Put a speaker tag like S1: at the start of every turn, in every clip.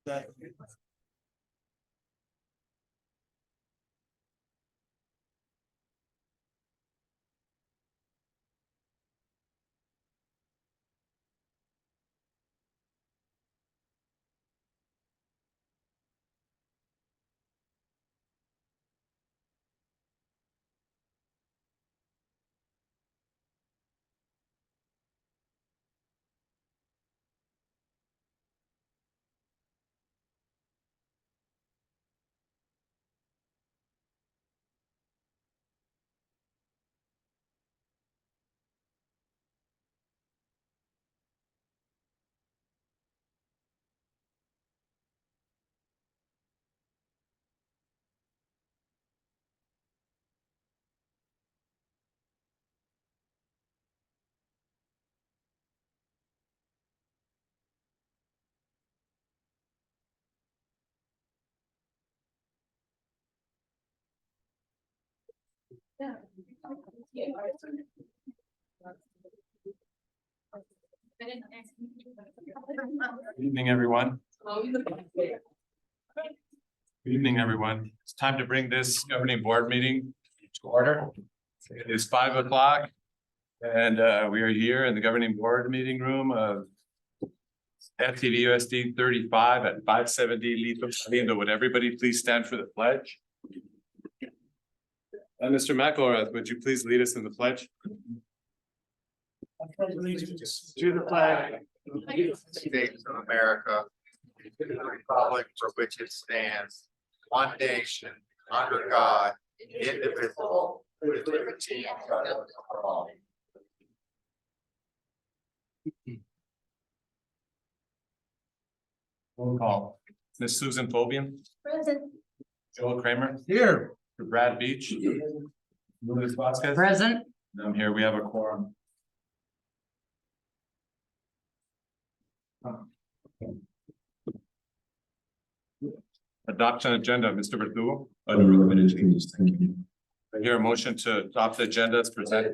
S1: Good evening, everyone. Good evening, everyone. It's time to bring this governing board meeting to order. It is 5 o'clock and we are here in the governing board meeting room of FTV USD 35 at 570 Lethal Saliendo. Would everybody please stand for the pledge? Mr. McElrath, would you please lead us in the pledge?
S2: Allegiance to the flag of the United States of America, to the republic for which it stands, one nation, under God, indivisible, with liberty and justice for all.
S1: Roll call. Ms. Susan Fobian.
S3: Present.
S1: Joel Kramer.
S2: Here.
S1: Brad Beach. Luis Vasquez.
S3: Present.
S1: And I'm here. We have a quorum. Adoption agenda, Mr. Verdugo.
S4: I don't recommend any changes. Thank you.
S1: I hear a motion to adopt the agenda as presented.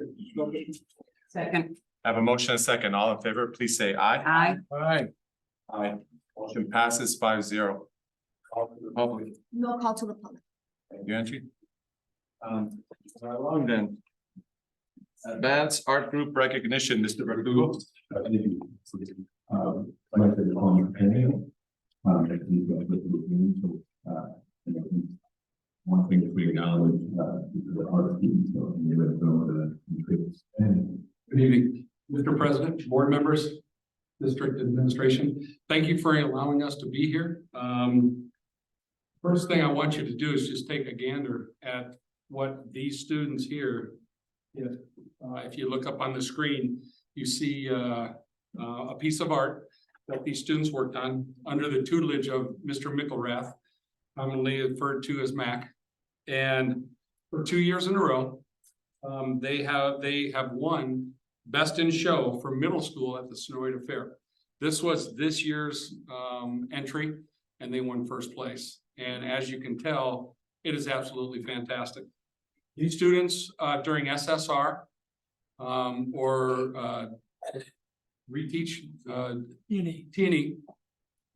S3: Second.
S1: I have a motion and a second. All in favor, please say aye.
S3: Aye.
S1: Aye. Aye. Motion passes 5-0. Call to the public.
S3: No call to the public.
S1: Thank you, Angie. Right along then. Advanced Art Group Recognition, Mr. Verdugo.
S4: Thank you. I'd like to call your panel. I think with the review, so, you know, one thing that we acknowledge, the art students, so you let them know the increase.
S5: Good evening, Mr. President, board members, district administration. Thank you for allowing us to be here. First thing I want you to do is just take a gander at what these students here. If you look up on the screen, you see a piece of art that these students worked on under the tutelage of Mr. McElrath, commonly referred to as Mac. And for 2 years in a row, they have won Best in Show for middle school at the Sonoran Fair. This was this year's entry, and they won first place. And as you can tell, it is absolutely fantastic. These students during SSR or reteach T&E,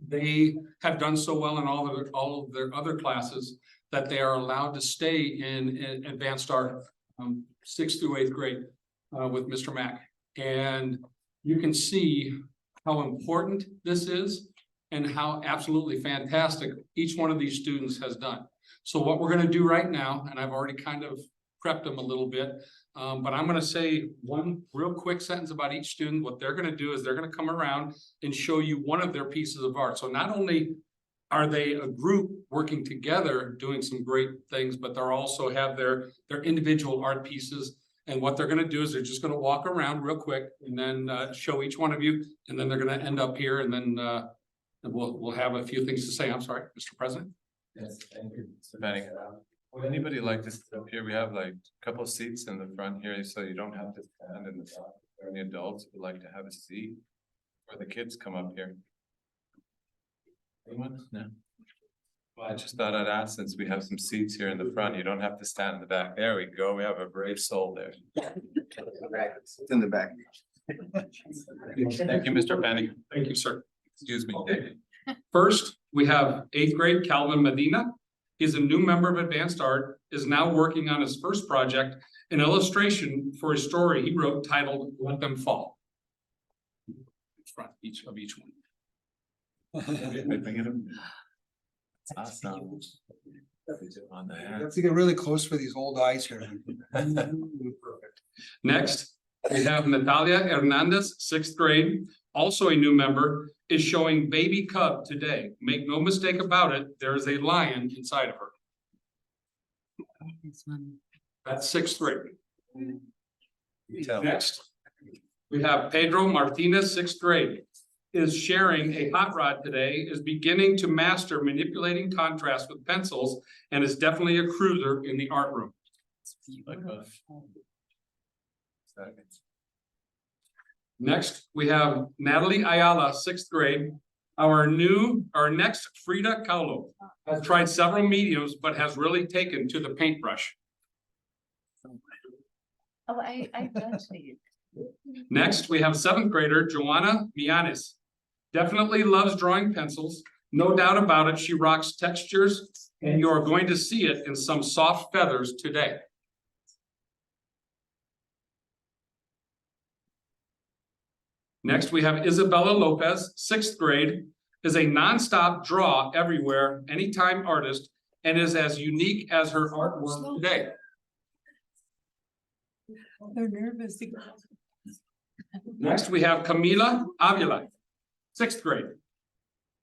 S5: they have done so well in all of their other classes that they are allowed to stay in advanced art 6th through 8th grade with Mr. Mack. And you can see how important this is and how absolutely fantastic each one of these students has done. So what we're going to do right now, and I've already kind of prepped them a little bit, but I'm going to say one real quick sentence about each student. What they're going to do is they're going to come around and show you one of their pieces of art. So not only are they a group working together doing some great things, but they'll also have their individual art pieces. And what they're going to do is they're just going to walk around real quick and then show each one of you, and then they're going to end up here, and then we'll have a few things to say. I'm sorry, Mr. President.
S1: Yes, thank you. Mr. Benning. Would anybody like to sit up here? We have like a couple of seats in the front here, so you don't have to stand in the back. If there are any adults who would like to have a seat, or the kids come up here. Anyone? No. Well, I just thought I'd ask, since we have some seats here in the front, you don't have to stand in the back. There we go. We have a brave soul there.
S2: It's in the back.
S1: Thank you, Mr. Benning.
S5: Thank you, sir.
S1: Excuse me.
S5: First, we have eighth grade Calvin Medina. He's a new member of Advanced Art, is now working on his first project, an illustration for a story he wrote titled Let Them Fall. In front each one.
S1: Awesome. On the
S6: You
S1: hand.
S6: have to get really close for these old eyes here.
S5: Next, we have Natalia Hernandez, sixth grade, also a new member, is showing baby cub today. Make no mistake about it, there is a lion inside of her. That's sixth grade. Next, we have Pedro Martinez, sixth grade, is sharing a hot rod today, is beginning to master manipulating contrast with pencils, and is definitely a cruiser in the art room. Next, we have Natalie Ayala, sixth grade. Our next Frida Kahlo has tried several mediums, but has really taken to the paintbrush.
S3: Oh, I don't see it.
S5: Next, we have seventh grader Joanna Mianes. Definitely loves drawing pencils. No doubt about it, she rocks textures, and you are going to see it in some soft feathers today. Next, we have Isabella Lopez, sixth grade, is a nonstop draw everywhere, anytime artist, and is as unique as her artwork today.
S3: They're nervous.
S5: Next, we have Camila Avila, sixth grade.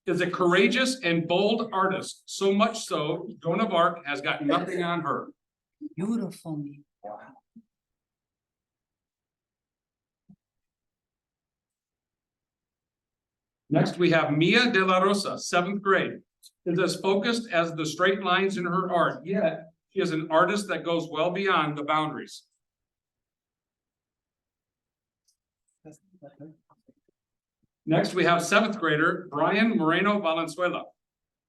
S5: Is a courageous and bold artist, so much so Joan of Arc has got nothing on her.
S3: Beautiful.
S5: Next, we have Mia de la Rosa, seventh grade. Is as focused as the straight lines in her art, yet she is an artist that goes well beyond the boundaries. Next, we have seventh grader Brian Moreno Valenzuela.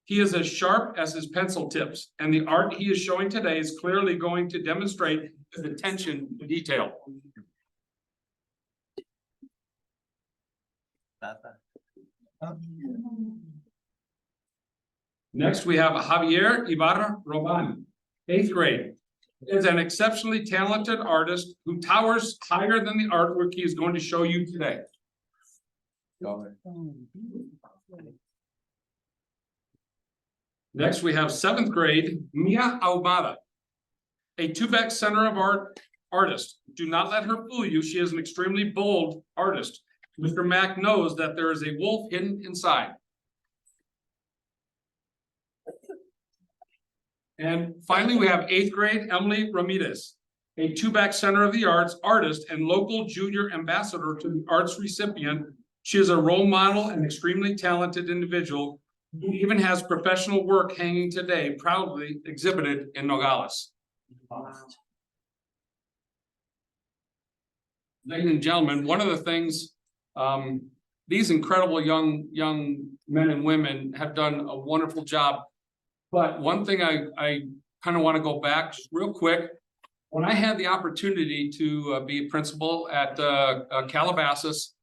S5: He is as sharp as his pencil tips, and the art he is showing today is clearly going to demonstrate his attention to detail. Next, we have Javier Ibarra Roman, eighth grade. Is an exceptionally talented artist who towers higher than the artwork he is going to show you today. Next, we have seventh grade Mia Ahumada, a Tubec Center of Art artist. Do not let her fool you. She is an extremely bold artist. Mr. Mack knows that there is a wolf hidden inside. And finally, we have eighth grade Emily Ramirez, a Tubec Center of the Arts artist and local junior ambassador to the arts recipient. She is a role model and extremely talented individual who even has professional work hanging today, proudly exhibited in Nogales. Ladies and gentlemen, one of the things these incredible young men and women have done a wonderful job. But one thing I kind of want to go back just real quick. When I had the opportunity to be a principal at Calabasas,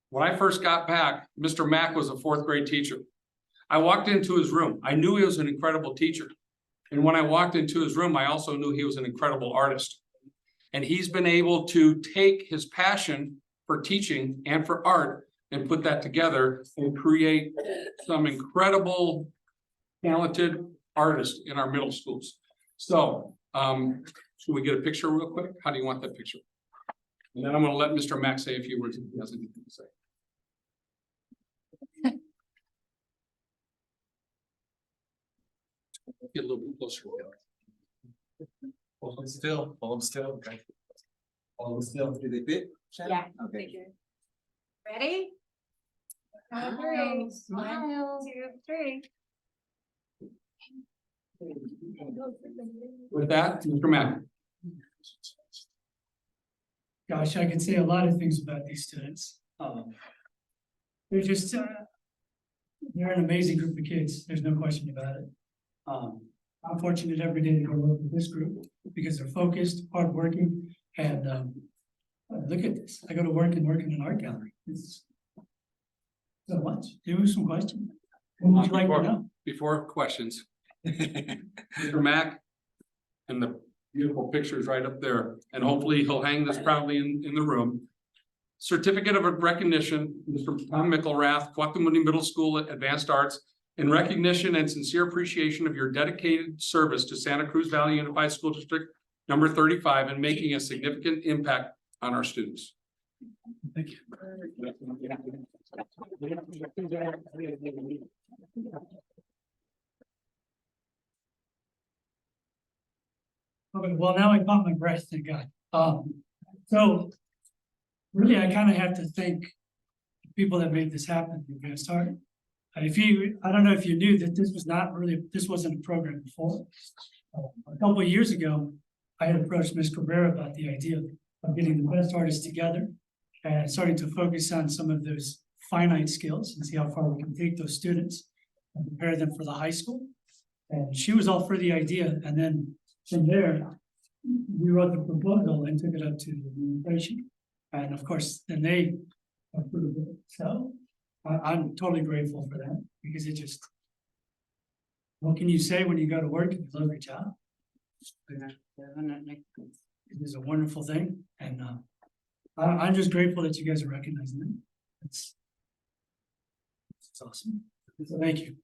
S5: when I first got back, Mr. Mack was a fourth grade teacher. I walked into his room. I knew he was an incredible teacher. And when I walked into his room, I also knew he was an incredible artist. And he's been able to take his passion for teaching and for art and put that together and create some incredible, talented artists in our middle schools. So, should we get a picture real quick? How do you want that picture? And then I'm gonna let Mr. Mack say a few words if he has anything to say. Get a little bit closer.
S1: Hold them still, hold them still. Okay. Hold them still.
S6: Do they fit?
S3: Yeah.
S1: Okay.
S7: Ready? Count of three.
S3: Smile.
S7: 1, 2, 3.
S5: With that, Mr. Mack.
S8: Gosh, I could say a lot of things about these students. They're just, they're an amazing group of kids. There's no question about it. I'm fortunate every day to go work with this group because they're focused, hardworking, and look at this. I go to work and work in an art gallery. It's so much. Give me some questions. What would you like to know?
S5: Before questions. Mr. Mack. And the beautiful pictures right up there, and hopefully he'll hang this proudly in the room. Certificate of recognition, Mr. Tom Mickelrath, Quatamuni Middle School at Advanced Arts. In recognition and sincere appreciation of your dedicated service to Santa Cruz Valley Unified School District number 35 and making a significant impact on our students.
S8: Thank you. Okay, well, now I caught my breath, thank God. So really, I kind of have to thank the people that made this happen, the Advanced Art. I don't know if you knew that this wasn't a program before. A couple of years ago, I had approached Ms. Cabrera about the idea of getting the best artists together and starting to focus on some of those finite skills and see how far we can take those students and prepare them for the high school. And she was all for the idea, and then from there, we wrote the proposal and took it up to the administration. And of course, then they approved it. So I'm totally grateful for that because it just, what can you say when you go to work and you love your job? It is a wonderful thing. And I'm just grateful that you guys are recognizing it. It's awesome. So thank you.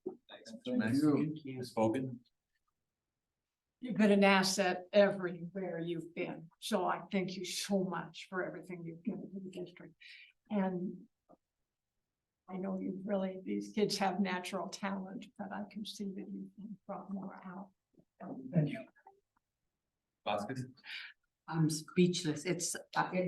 S1: Ms. Fogan?
S9: You've been an asset everywhere you've been, so I thank you so much for everything you've given to the district. And I know these kids have natural talent, but I can see that you've brought more out.
S8: Thank you.
S1: Vasquez?
S3: I'm speechless.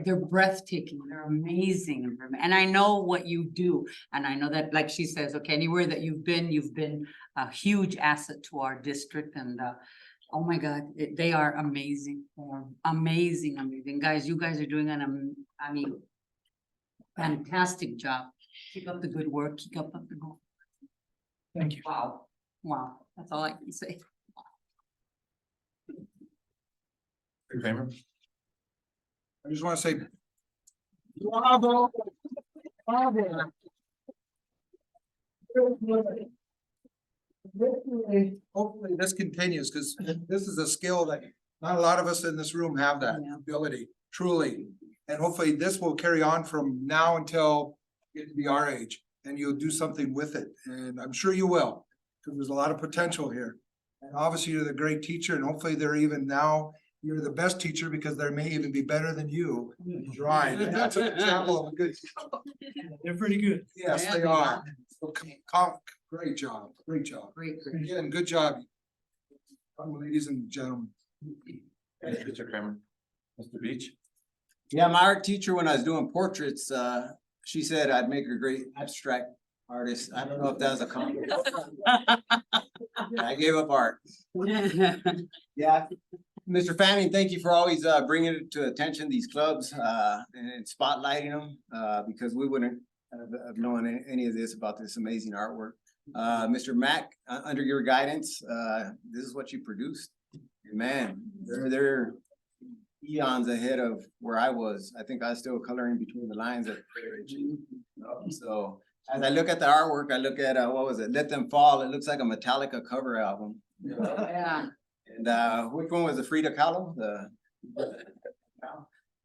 S3: They're breathtaking. They're amazing. And I know what you do. And I know that, like she says, okay, anywhere that you've been a huge asset to our district. And oh my God, they are amazing. Amazing. Guys, you guys are doing fantastic job. Keep up the good work. Keep up the good work.
S8: Thank you.
S3: Wow. Wow. That's all I can say.
S1: Kramer?
S6: I just want to say. Bravo. Bravo. Hopefully this continues, because this is a skill that not a lot of us in this room have that ability, truly. And hopefully this will carry on from now until you get to be our age, and you'll do something with it. And I'm sure you will, because there's a lot of potential here. And obviously you're the great teacher, and hopefully they're even now, you're the best teacher because they may even be better than you. Drawing. That's an example of a good.
S8: They're pretty good.
S6: Yes, they are. So, great job, great job.
S3: Great.
S6: Again, good job. Ladies and gentlemen.
S1: Thank you, Mr. Kramer. Mr. Beach?
S10: Yeah, my art teacher, when I was doing portraits, she said I'd make a great abstract artist. I don't know if that was a compliment. I gave up art. Yeah. Mr. Fanning, thank you for always bringing it to attention, these clubs, and spotlighting them, because we wouldn't have known any of this about this amazing artwork. Mr. Mack, under your guidance, this is what you produced. Man, they're eons ahead of where I was. I think I was still coloring between the lines at so as I look at the artwork, I look at what was it? Let Them Fall. It looks like a Metallica cover album.
S3: Yeah.
S10: And which one was the Frida Kahlo?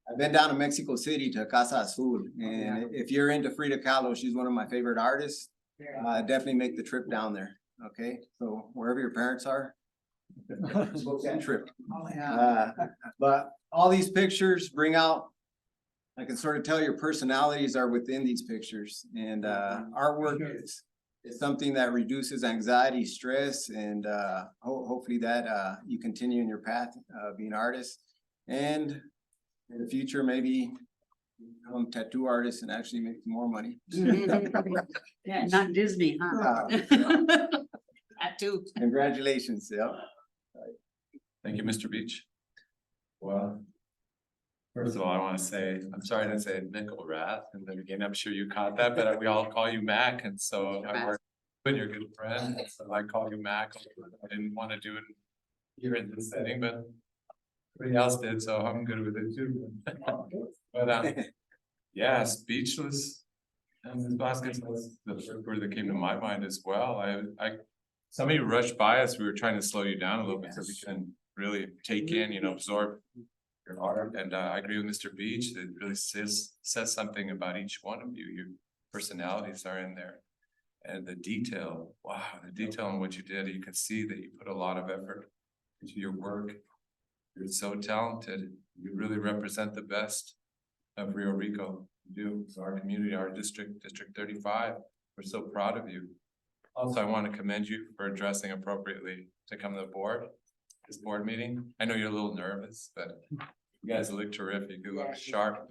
S10: I've been down to Mexico City to Casa Azul, and if you're into Frida Kahlo, she's one of my favorite artists. Definitely make the trip down there. Okay, so wherever your parents are, book that trip.
S3: Oh, yeah.
S10: But all these pictures bring out, I can sort of tell your personalities are within these pictures, and artwork is something that reduces anxiety, stress, and hopefully that you continue in your path being an artist, and in the future maybe become tattoo artists and actually make more money.
S3: Yeah, not Disney, huh? Tattoo.
S10: Congratulations. Yeah.
S1: Thank you, Mr. Beach. Well, first of all, I want to say, I'm sorry to say Mickelrath in the beginning. I'm sure you caught that, but we all call you Mac, and so I work with your good friend, so I call you Mac. I didn't want to do it here in this setting, but everybody else did, so I'm good with it too. But yeah, speechless. And Ms. Vasquez was the first word that came to my mind as well. Somebody rushed by us. We were trying to slow you down a little bit so we can really take in, absorb your art. And I agree with Mr. Beach. It really says something about each one of you. Your personalities are in there. And the detail, wow, the detail in what you did, you can see that you put a lot of effort into your work. You're so talented. You really represent the best of Rio Rico. You do. So our community, our district, District 35, we're so proud of you. Also, I want to commend you for addressing appropriately to come to the board, this board meeting. I know you're a little nervous, but you guys look terrific. You look sharp,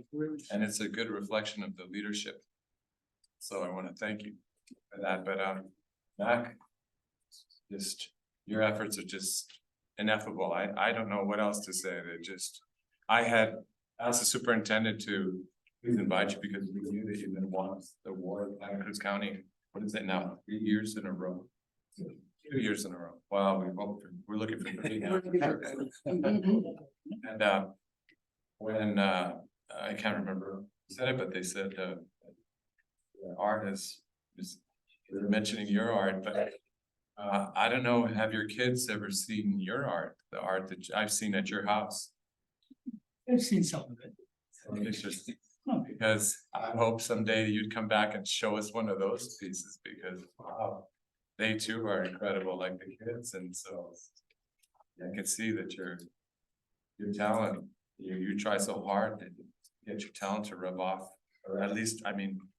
S1: and it's a good reflection of the leadership. So I want to thank you for that. But Mac, just your efforts are just ineffable. I don't know what else to say. I had asked the superintendent to please invite you because we knew that you didn't want the award of Santa Cruz County. What is it now? 3 years in a row. 2 years in a row. Wow, we're looking for 3 now. And when I can't remember who said it, but they said art is they're mentioning your art, but I don't know, have your kids ever seen your art, the art that I've seen at your house?
S8: I've seen some of it.
S1: Pictures. Because I hope someday you'd come back and show us one of those pieces because wow, they too are incredible like the kids. And so I can see that your talent, you try so hard to get your talent to rub off, or at least,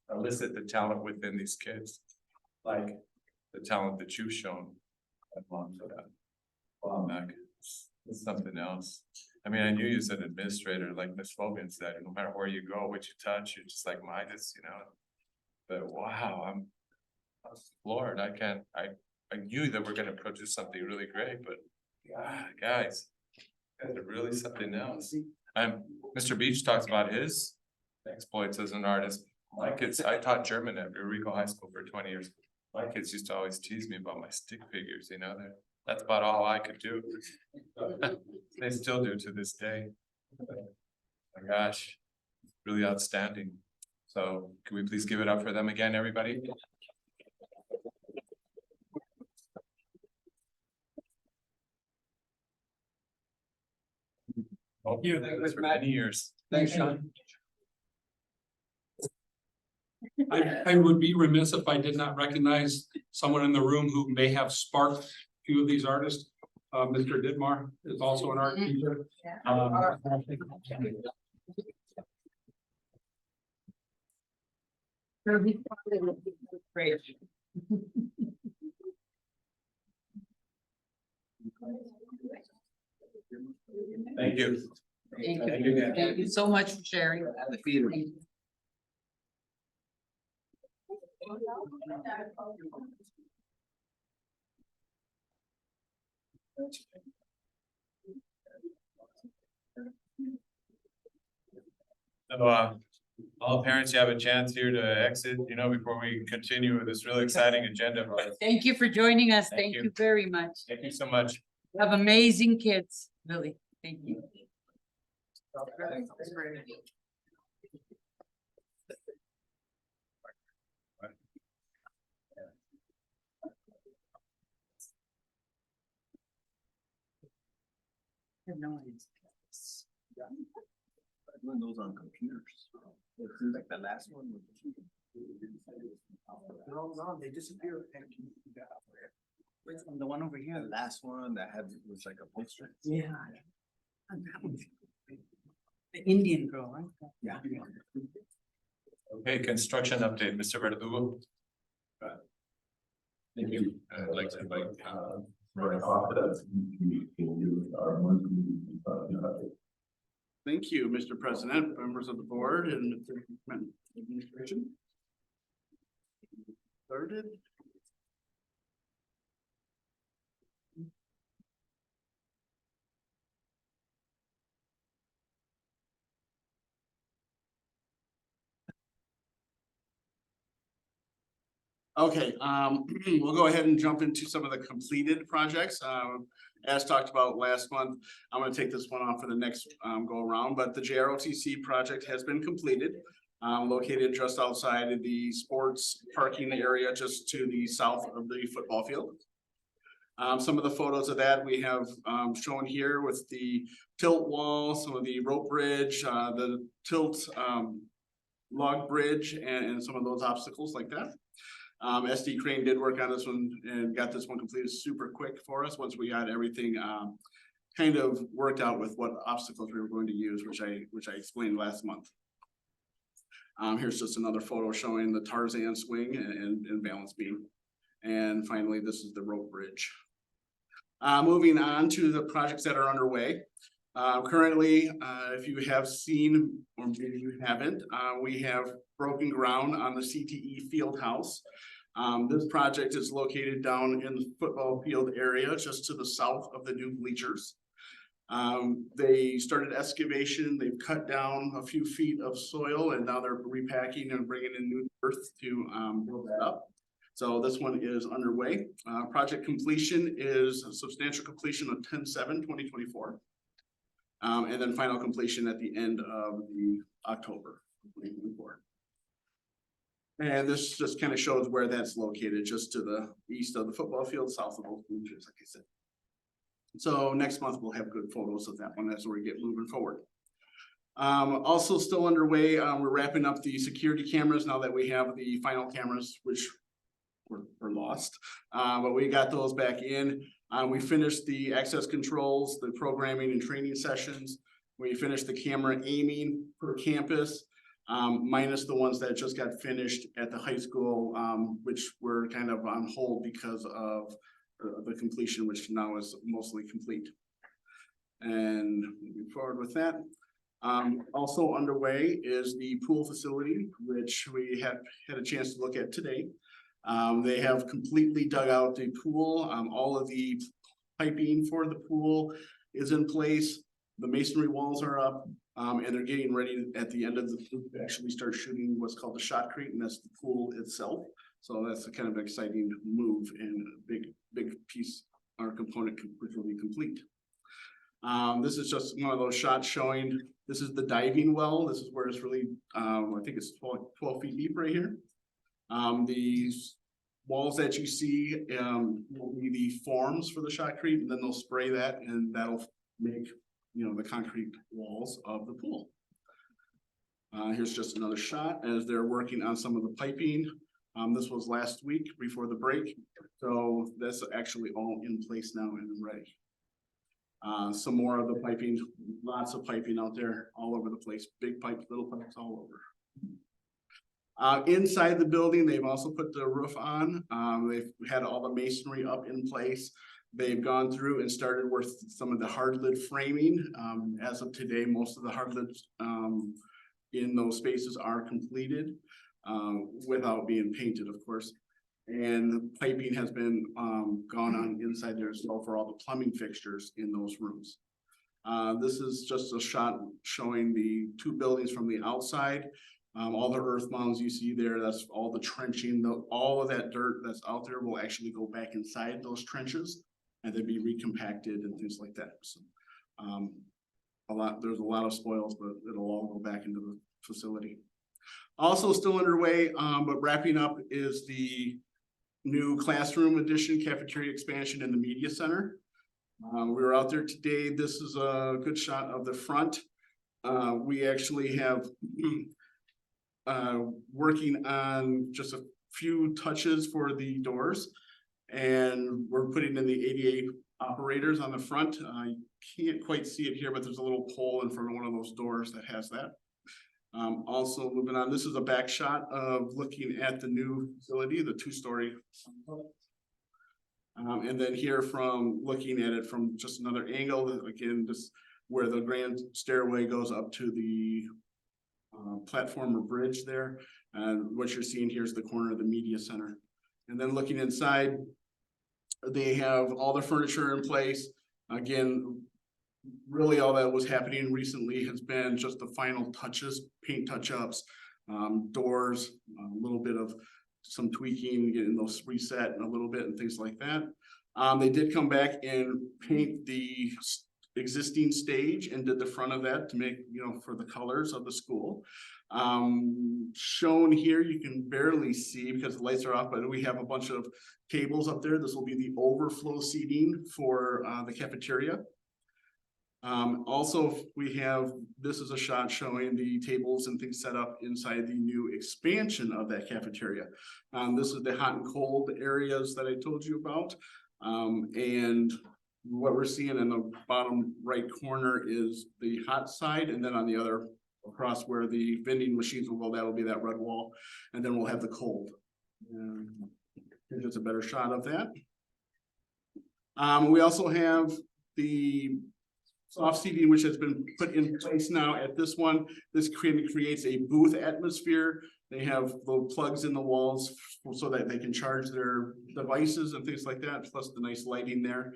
S1: elicit the talent within these kids, like the talent that you've shown. Wow, Mac, it's something else. I knew you as an administrator, like Ms. Fogan said, no matter where you go, what you touch, you're just like Midas, But wow, I'm floored. I knew that we're gonna produce something really great, but guys are really something else. Mr. Beach talks about his exploits as an artist. My kids, I taught German at Rio Rico High School for 20 years. My kids used to always tease me about my stick figures, that's about all I could do. They still do to this day. My gosh, really outstanding. So can we please give it up for them again, everybody? Hope you do this for many years.
S10: Thanks, Sean.
S5: I would be remiss if I did not recognize someone in the room who may have sparked a few of these artists. Mr. Didmar is also an art teacher.
S3: Great.
S1: Thank you.
S3: Thank you so much for sharing.
S10: The feeder.
S3: Thank you.
S1: So, all parents, you have a chance here to exit, before we continue with this really exciting agenda.
S3: Thank you for joining us.
S1: Thank
S3: Thank
S1: you.
S3: you very much.
S1: Thank you so much.
S3: You have amazing kids, really. Thank you. I have no idea.
S10: Doing those on computers. It seems like the last one.
S6: They're all gone, they disappeared.
S3: The one over
S10: The
S3: here.
S10: last one that was like a poster.
S3: Yeah. And that one's the Indian girl, right?
S10: Yeah.
S1: Okay, construction update, Mr. Verdugo.
S4: Thank you. I'd like to invite, right off that. Our monthly,
S11: Thank you, Mr. President, members of the board and administration. Started. Okay, we'll go ahead and jump into some of the completed projects. As talked about last month, I'm gonna take this one off for the next go around, but the JROTC project has been completed. located just outside of the sports parking area, just to the south of the football field. Some of the photos of that we have shown here with the tilt wall, some of the rope bridge, the tilt log bridge, and some of those obstacles like that. SD Crane did work on this one and got this one completed super quick for us once we got everything kind of worked out with what obstacles we were going to use, which I explained last month. Here's just another photo showing the Tarzan swing and balance beam. And finally, this is the rope bridge. Moving on to the projects that are underway. Currently, if you have seen, or maybe you haven't, we have broken ground on the CTE field house. This project is located down in the football field area, just to the south of the new bleachers. They started excavation, they've cut down a few feet of soil, and now they're repacking and bringing in new earth to build that up. So this one is underway. Project completion is a substantial completion of 10/7/2024. And then final completion at the end of the October 2024. And this just kind of shows where that's located, just to the east of the football field, south of those bleachers, like I said. So next month we'll have good photos of that one as we get moving forward. Also still underway, we're wrapping up the security cameras now that we have the final cameras, which were lost, but we got those back in. We finished the access controls, the programming and training sessions. We finished the camera aiming per campus, minus the ones that just got finished at the high school, which were kind of on hold because of the completion, which now is mostly complete. And moving forward with that. Also underway is the pool facility, which we have had a chance to look at today. They have completely dug out the pool. All of the piping for the pool is in place. The masonry walls are up, and they're getting ready at the end of the pool to actually start shooting what's called the shotcrete, and that's the pool itself. So that's a kind of exciting move and a big piece or component which will be complete. This is just one of those shots showing, this is the diving well. This is where it's really, I think it's 12 feet deep right here. These walls that you see will be the forms for the shotcrete, and then they'll spray that, and that'll make, the concrete walls of the pool. Here's just another shot as they're working on some of the piping. This was last week before the break, so that's actually all in place now and ready. Some more of the piping, lots of piping out there all over the place, big pipes, little pipes all over. Inside the building, they've also put the roof on. They've had all the masonry up in place. They've gone through and started with some of the hard lid framing. As of today, most of the hard lids in those spaces are completed without being painted, of course. And the piping has been gone on inside there as well for all the plumbing fixtures in those rooms. This is just a shot showing the two buildings from the outside. All the earth mounds you see there, that's all the trenching, all of that dirt that's out there will actually go back inside those trenches and then be recompacted and things like that. So there's a lot of spoils, but it'll all go back into the facility. Also still underway, but wrapping up is the new classroom addition, cafeteria expansion in the media center. We were out there today. This is a good shot of the front. We actually have working on just a few touches for the doors, and we're putting in the ADA operators on the front. I can't quite see it here, but there's a little pole in front of one of those doors that has that. Also moving on, this is a back shot of looking at the new facility, the 2-story. And then here from looking at it from just another angle, again, just where the grand stairway goes up to the platform or bridge there. And what you're seeing here is the corner of the media center. And then looking inside, they have all the furniture in place. Again, really all that was happening recently has been just the final touches, paint touch-ups, doors, a little bit of some tweaking, getting those reset a little bit and things like that. They did come back and paint the existing stage and did the front of that to make, for the colors of the school. Shown here, you can barely see because the lights are off, but we have a bunch of tables up there. This will be the overflow seating for the cafeteria. Also, this is a shot showing the tables and things set up inside the new expansion of that cafeteria. This is the hot and cold areas that I told you about. And what we're seeing in the bottom right corner is the hot side, and then on the other across where the vending machines will go, that'll be that red wall, and then we'll have the cold. Here's just a better shot of that. We also have the soft seating, which has been put in place now at this one. This creates a booth atmosphere. They have little plugs in the walls so that they can charge their devices and things like that, plus the nice lighting there.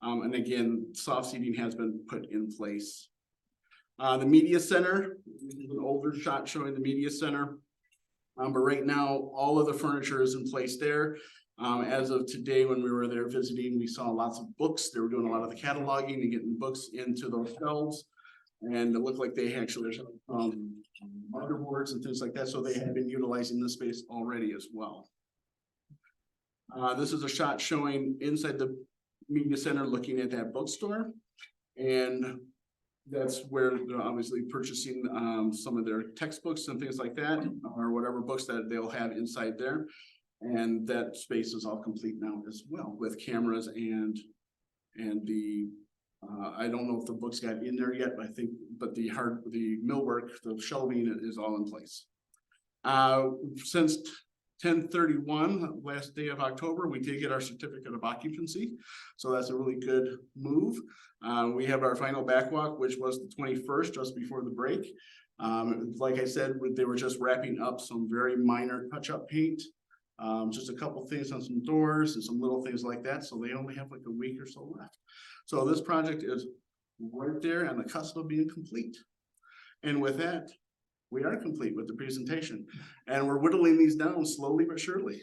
S11: And again, soft seating has been put in place. The media center, this is an older shot showing the media center. But right now, all of the furniture is in place there. As of today, when we were there visiting, we saw lots of books. They were doing a lot of the cataloging and getting books into those shelves. And it looked like they actually motherboards and things like that. So they have been utilizing this space already as well. This is a shot showing inside the media center, looking at that bookstore. And that's where they're obviously purchasing some of their textbooks and things like that, or whatever books that they'll have inside there. And that space is all complete now as well with cameras and the I don't know if the books got in there yet, but I think, but the millwork, the shelving is all in place. Since 10/31, last day of October, we did get our certificate of occupancy. So that's a really good move. We have our final backwalk, which was the 21st, just before the break. Like I said, they were just wrapping up some very minor touch-up paint. Just a couple things on some doors and some little things like that. So they only have like a week or so left. So this project is right there on the cusp of being complete. And with that, we are complete with the presentation, and we're whittling these down slowly but surely.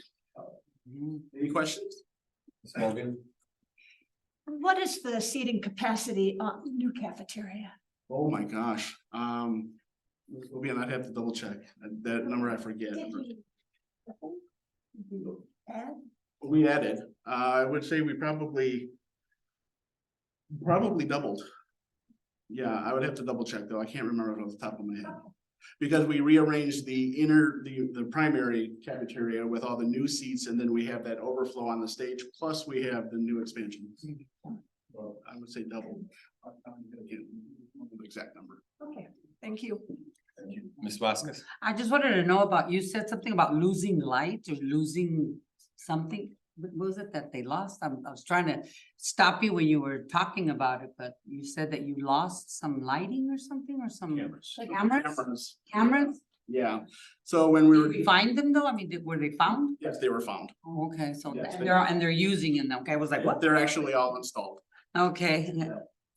S11: Any questions?
S1: Morgan?
S9: What is the seating capacity on the new cafeteria?
S11: Oh my gosh. I'd have to double check that number. I forget. We added, I would say we probably doubled. Yeah, I would have to double check though. I can't remember it off the top of my head. Because we rearranged the primary cafeteria with all the new seats, and then we have that overflow on the stage, plus we have the new expansion. Well, I would say double. I can't remember the exact number.
S9: Okay, thank you.
S1: Ms. Vasquez?
S3: I just wanted to know about, you said something about losing light or losing something. What was it that they lost? I was trying to stop you when you were talking about it, but you said that you lost some lighting or something or some
S11: Cameras.
S3: cameras? Cameras?
S11: Yeah. So when we
S3: Did
S11: were,
S3: we find them though? I mean, were they found?
S11: yes, they were found.
S3: Oh, okay, so
S11: Yes,
S3: and they're using it now. Okay, I was like, what?
S11: They're actually all installed.
S3: Okay,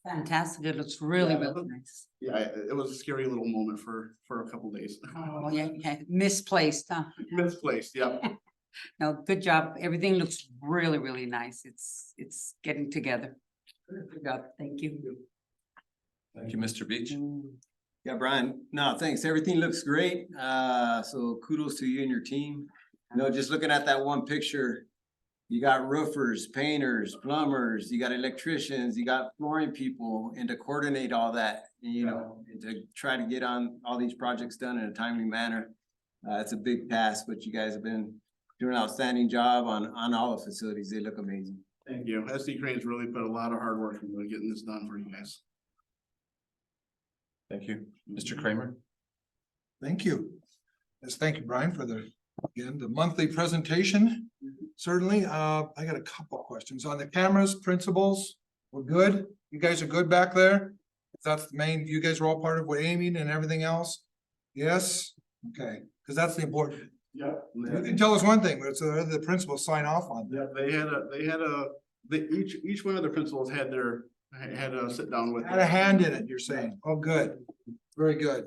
S3: fantastic. It looks really,
S11: Yeah.
S3: really nice.
S11: Yeah, it was a scary little moment for a couple days.
S3: Oh, yeah, yeah, misplaced, huh?
S11: Misplaced, yeah.
S3: No, good job. Everything looks really, really nice. It's getting together. Good job. Thank you.
S1: Thank you, Mr. Beach.
S10: Yeah, Brian, no, thanks. Everything looks great. So kudos to you and your team. Just looking at that one picture, you got roofers, painters, plumbers, you got electricians, you got flooring people, and to coordinate all that, and to try to get on all these projects done in a timely manner. It's a big task, but you guys have been doing an outstanding job on all the facilities. They look amazing.
S11: Thank you. SD Cranes really put a lot of hard work into getting this done for you guys.
S1: Thank you. Mr. Kramer?
S6: Thank you. Yes, thank you, Brian, for the monthly presentation. Certainly, I got a couple questions on the cameras, principals. We're good. You guys are good back there? If that's the main, you guys are all part of what aiming and everything else? Yes? Okay, because that's the important.
S11: Yep.
S6: You can tell us one thing, but it's the principals sign off on.
S11: Yeah, each one of the principals had a sit down with.
S6: Had a hand in it, you're saying. Oh, good. Very good.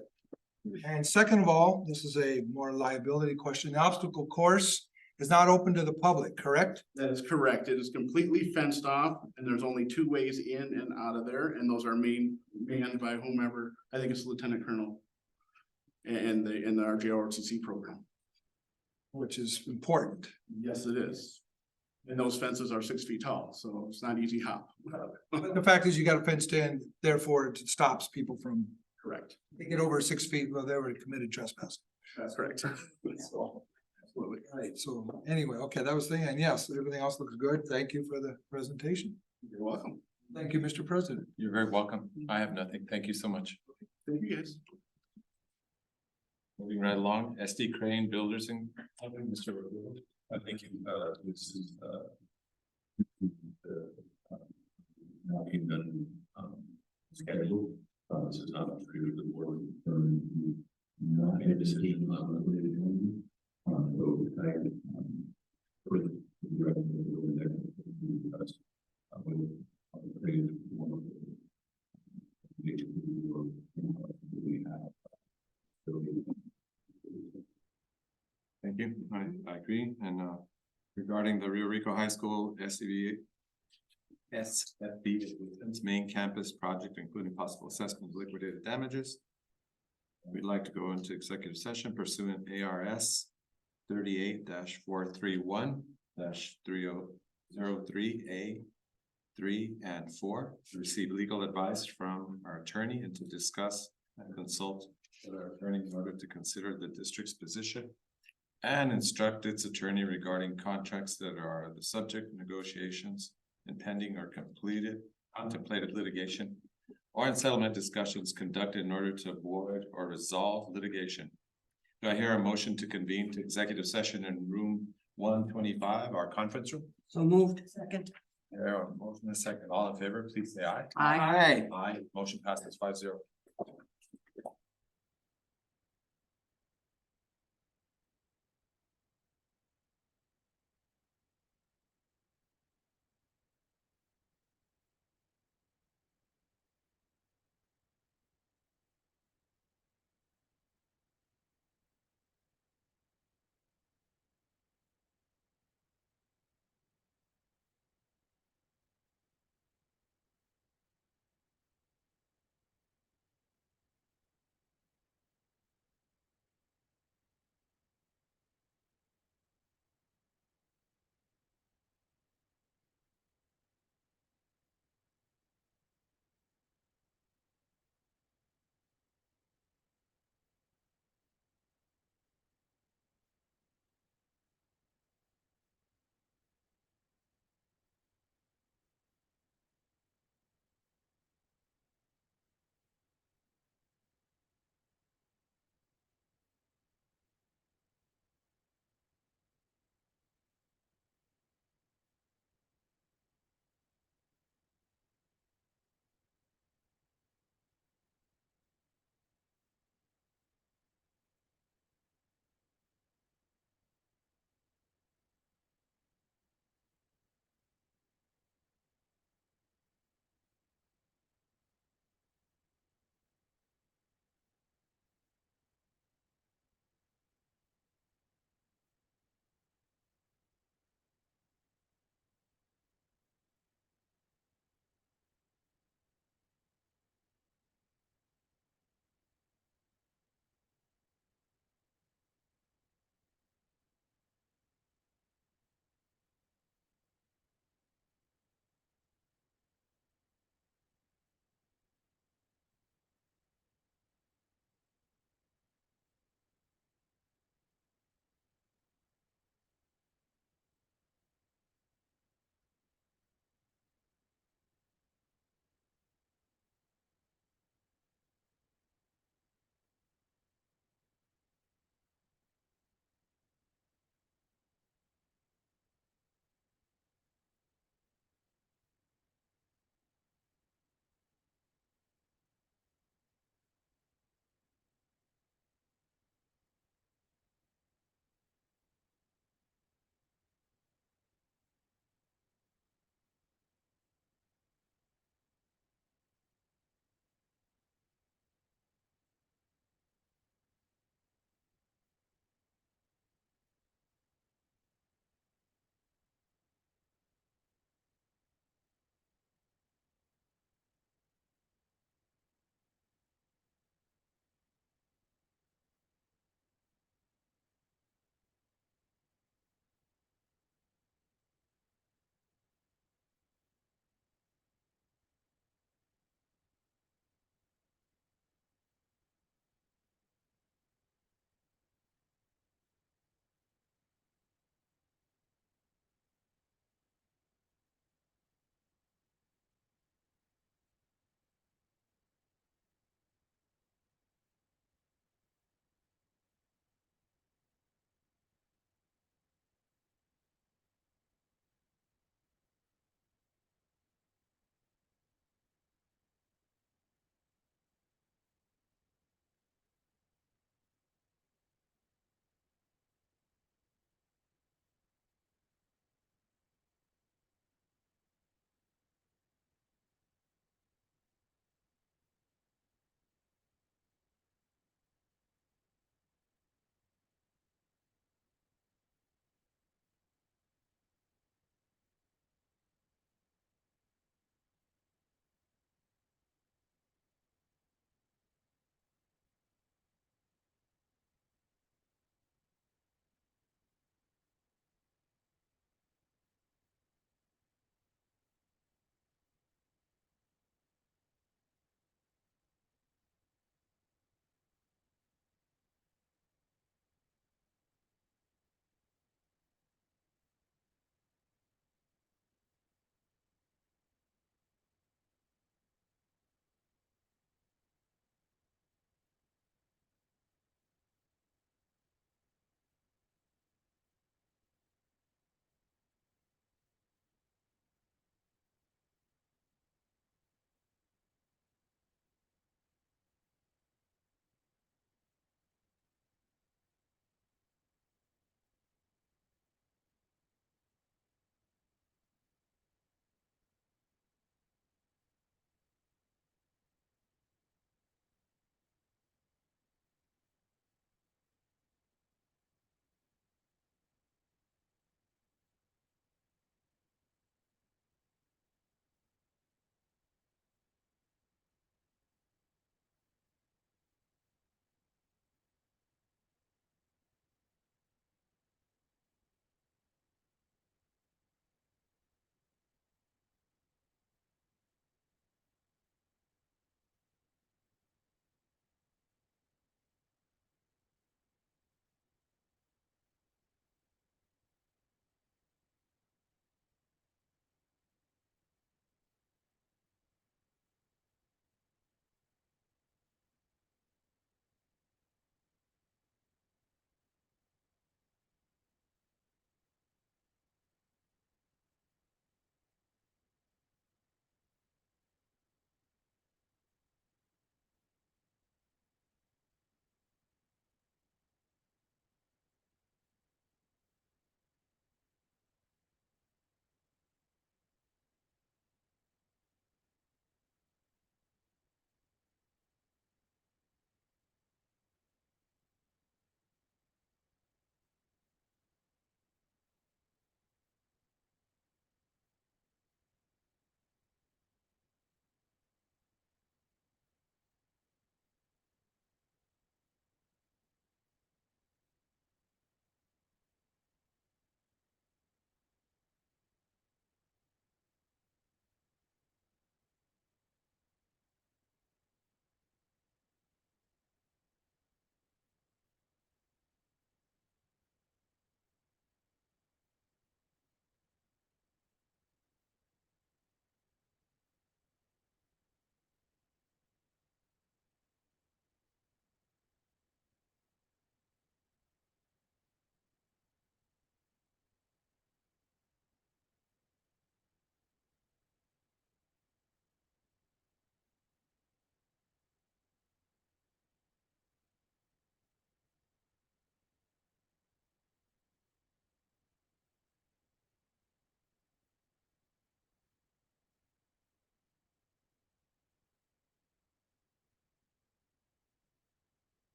S6: And second of all, this is a more liability question. The obstacle course is not open to the public, correct?
S11: That is correct. It is completely fenced off and there's only two ways in and out of there, and those are manned by whomever, I think it's Lieutenant Colonel. And in our JROTC program.
S6: Which is important.
S11: Yes, it is. And those fences are 6 feet tall, so it's not easy hop.
S6: But the fact is you got it fenced in, therefore it stops people from,
S11: Correct.
S6: they get over 6 feet, well, they already committed trespass.
S11: That's correct. So, absolutely.
S6: Right, so anyway, okay, that was the, and yes, everything else looks good. Thank you for the presentation.
S11: You're welcome.
S6: Thank you, Mr. President.
S1: You're very welcome. I have nothing. Thank you so much.
S11: Thank you guys.
S1: Moving right along, SD Crane Builders and Mr. Revere.
S4: Thank you. This is, now being done, scheduled. This is not a trigger the board. Not a decision on the way to do. So I, for the revenue over there, because I would praise one of the we have. So,
S1: Thank you. I agree. And regarding the Rio Rico High School SFB, its main campus project, including possible assessment of liquidated damages. We'd like to go into executive session pursuant ARS 38-431-3003A 3 and 4 to receive legal advice from our attorney and to discuss and consult with our attorney in order to consider the district's position and instruct its attorney regarding contracts that are the subject of negotiations and pending or contemplated litigation or in settlement discussions conducted in order to avoid or resolve litigation. Do I hear a motion to convene to executive session in room 125, our conference room?
S3: So moved. Second.
S1: There, a motion and a second. All in favor, please say aye.
S3: Aye.
S1: Aye. Motion passes 5-0.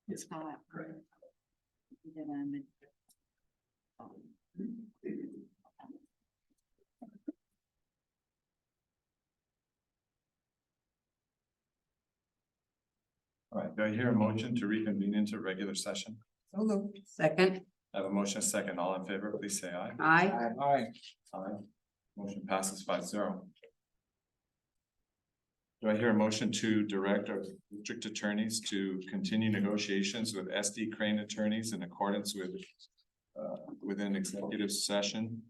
S3: It's hot.
S1: All right, do I hear a motion to reconvene into regular session?
S3: Second,
S1: I have a motion, a second. All in favor, please say aye.
S3: aye.
S6: Aye.
S1: Aye. Motion passes 5-0. Do I hear a motion to direct our district attorneys to continue negotiations with SD Crane attorneys in accordance with within executive session?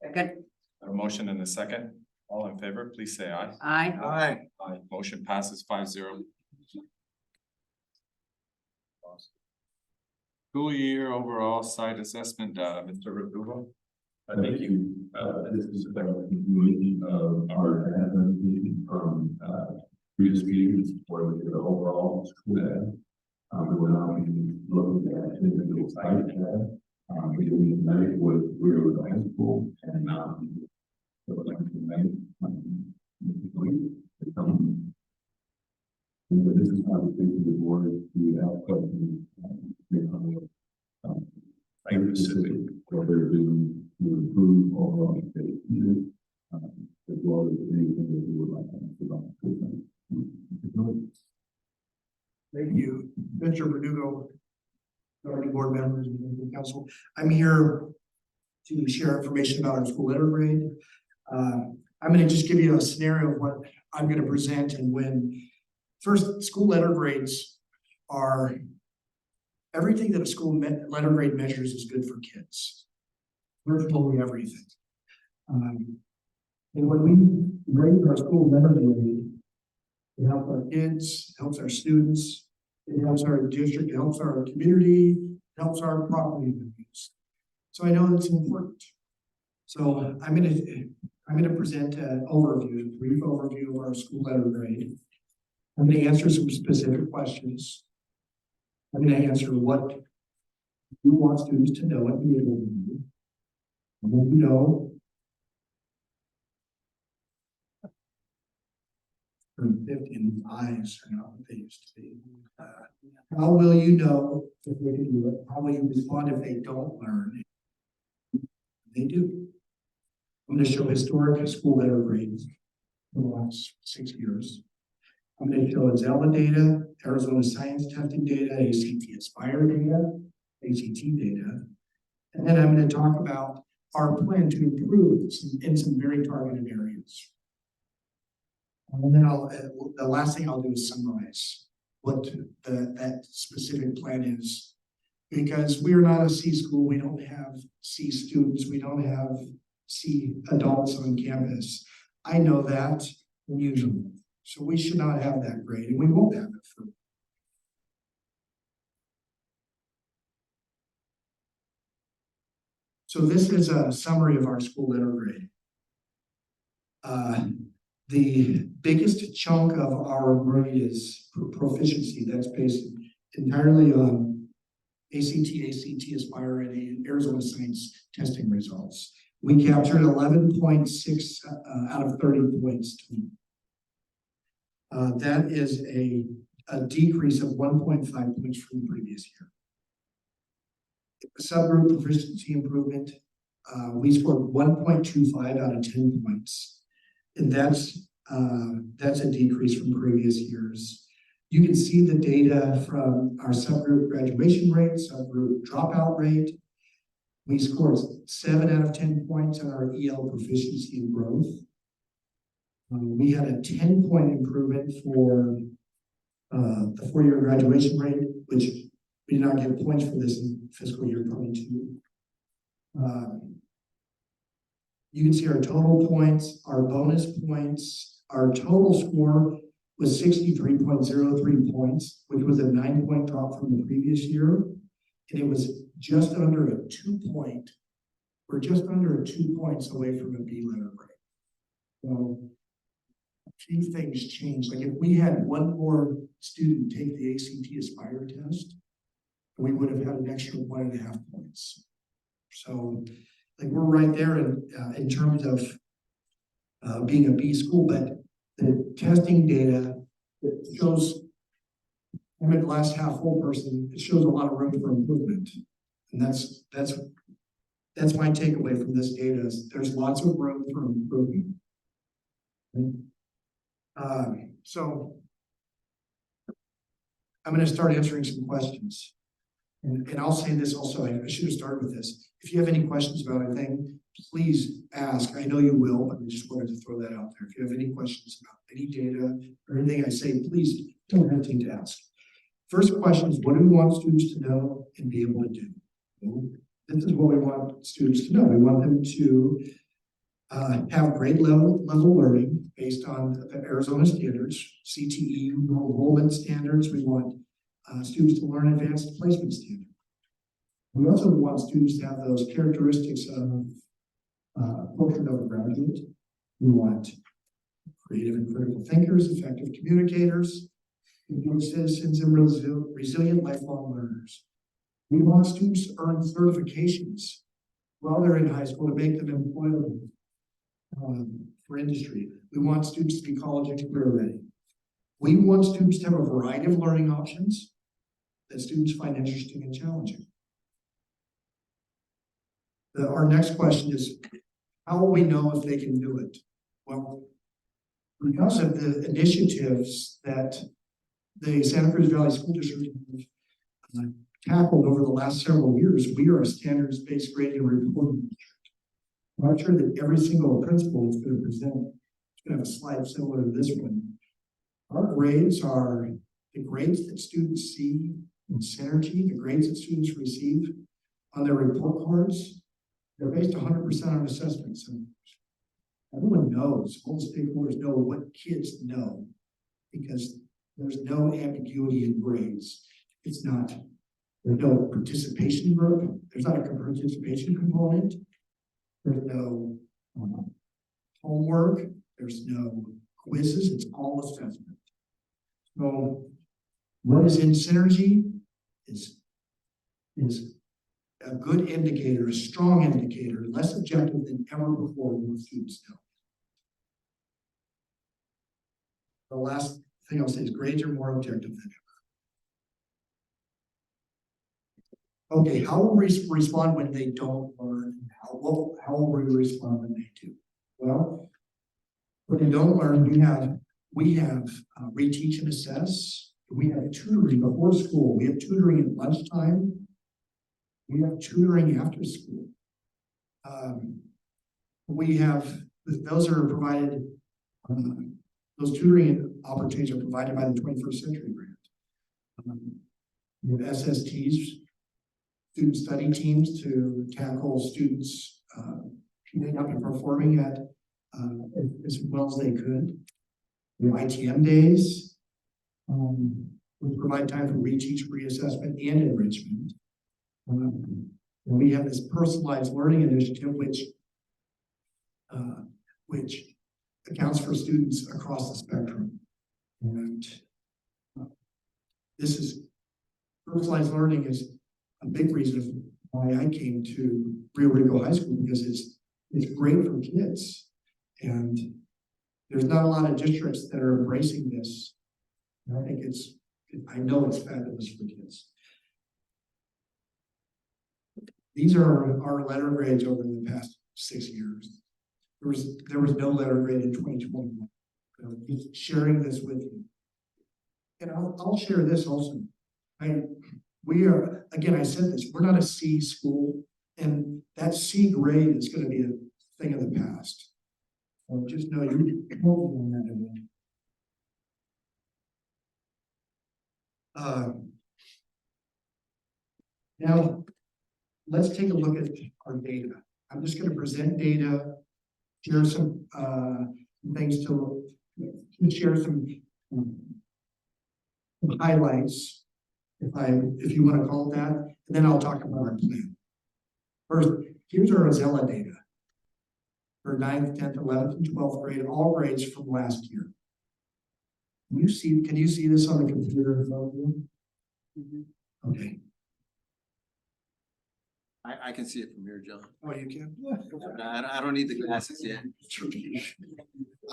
S3: Second,
S1: A motion and a second. All in favor, please say aye.
S3: aye.
S6: Aye.
S1: Aye. Motion passes 5-0. School year overall site assessment data, Mr. Rebugo.
S4: Thank you. This is a continuation of our presentation from previous meetings where we did the overall school data. We were now looking at individual site data. We did tonight with Rio High School and so I'd like to thank this is how we think the board to help questions. Specific what they're doing to improve overall safety, as well as anything that we would like to ask about.
S12: Thank you, Mr. Verdugo, governing board members and council. I'm here to share information about our school letter grade. I'm going to just give you a scenario of what I'm going to present and when. First, school letter grades are everything that a school letter grade measures is good for kids. Virtually everything. And when we grade our school letter grade, it helps our kids, helps our students, it helps our district, it helps our community, it helps our property values. So I know it's important. So I'm gonna present an overview, a brief overview of our school letter grade. I'm gonna answer some specific questions. I'm gonna answer what you want students to know and be able to do. And what you know. 15 eyes are not what they used to be. How will you know if they can do it? How will you respond if they don't learn? They do. I'm going to show historic school letter grades for the last 6 years. I'm going to show Zella data, Arizona science testing data, ACT Aspire data, ACT data. And then I'm going to talk about our plan to improve in some very targeted areas. And then the last thing I'll do is summarize what that specific plan is. Because we're not a C school, we don't have C students, we don't have C adults on campus. I know that, and you know. So we should not have that grade, and we won't have it for. So this is a summary of our school letter grade. The biggest chunk of our grade is proficiency. That's based entirely on ACT Aspire, and Arizona science testing results. We captured 11.6 out of 30 points. That is a decrease of 1.5 points from the previous year. Subgroup proficiency improvement, we scored 1.25 out of 10 points. And that's a decrease from previous years. You can see the data from our subgroup graduation rate, subgroup dropout rate. We scored 7 out of 10 points on our EL proficiency and growth. We had a 10-point improvement for the 4-year graduation rate, which we did not get points for this in fiscal year 22. You can see our total points, our bonus points, our total score was 63.03 points, which was a 9-point drop from the previous year. And it was just under a 2-point we're just under 2 points away from a B letter grade. So a few things changed, like if we had one more student take the ACT Aspire test, we would have had an extra 1.5 points. So like we're right there in terms of being a B school, but the testing data that shows, I'm a glass half full person, it shows a lot of room for improvement. And that's my takeaway from this data is there's lots of room for improvement. So I'm going to start answering some questions. And I'll say this also, I should have started with this. If you have any questions about anything, please ask. I know you will, but I just wanted to throw that out there. If you have any questions about any data or anything I say, please don't hesitate to ask. First question is, what do we want students to know and be able to do? Well, this is what we want students to know. We want them to have grade level learning based on the Arizona standards, CTE, enrollment standards. We want students to learn advanced placement standards. We also want students to have those characteristics of portrait of a graduate. We want creative and critical thinkers, effective communicators, good citizens, and resilient lifelong learners. We want students to earn certifications while they're in high school to make them employable for industry. We want students to be college and career ready. We want students to have a variety of learning options that students find interesting and challenging. Our next question is, how will we know if they can do it? Well, because of the initiatives that the Santa Cruz Valley School District have tackled over the last several years, we are a standards-based grading and reporting district. I'm not sure that every single principal is going to present, it's going to have a slide similar to this one. Our grades are the grades that students see in Synergy, the grades that students receive on their report cards. They're based 100% on assessment centers. Everyone knows, all the stakeholders know what kids know because there's no ambiguity in grades. It's not, there's no participation group. There's not a participation component. There's no homework. There's no quizzes. It's all assessment. So what is in Synergy is a good indicator, a strong indicator, less objective than ever before when students know. The last thing I'll say is grades are more objective than ever. Okay, how will we respond when they don't learn? How will we respond when they do? Well, when they don't learn, we have reteach and assess. We have tutoring before school. We have tutoring at lunchtime. We have tutoring after school. We have, those are provided, those tutoring opportunities are provided by the 21st Century Grant. We have SSTs, student study teams to tackle students keeping up and performing at as well as they could. We have ITM days. We provide time for reteach, reassessment, and enrichment. And we have this personalized learning initiative, which accounts for students across the spectrum. And this is personalized learning is a big reason why I came to Rio Rico High School, because it's great for kids. And there's not a lot of districts that are embracing this. And I think I know it's fabulous for kids. These are our letter grades over the past 6 years. There was no letter grade in 2021. Just sharing this with you. And I'll share this also. We are, again, I said this, we're not a C school, and that C grade is going to be a thing of the past. So just know you on that again. Now, let's take a look at our data. I'm just going to present data, share some things to share some highlights, if you want to call it that, and then I'll talk about our plan. First, Here's our Azella data. For 9th, 10th, 11th, and 12th grade, all grades from last year. Can you see this on the computer in front of you? Okay,
S10: I can see it from here, John.
S12: oh, you can?
S10: I don't need the glasses yet.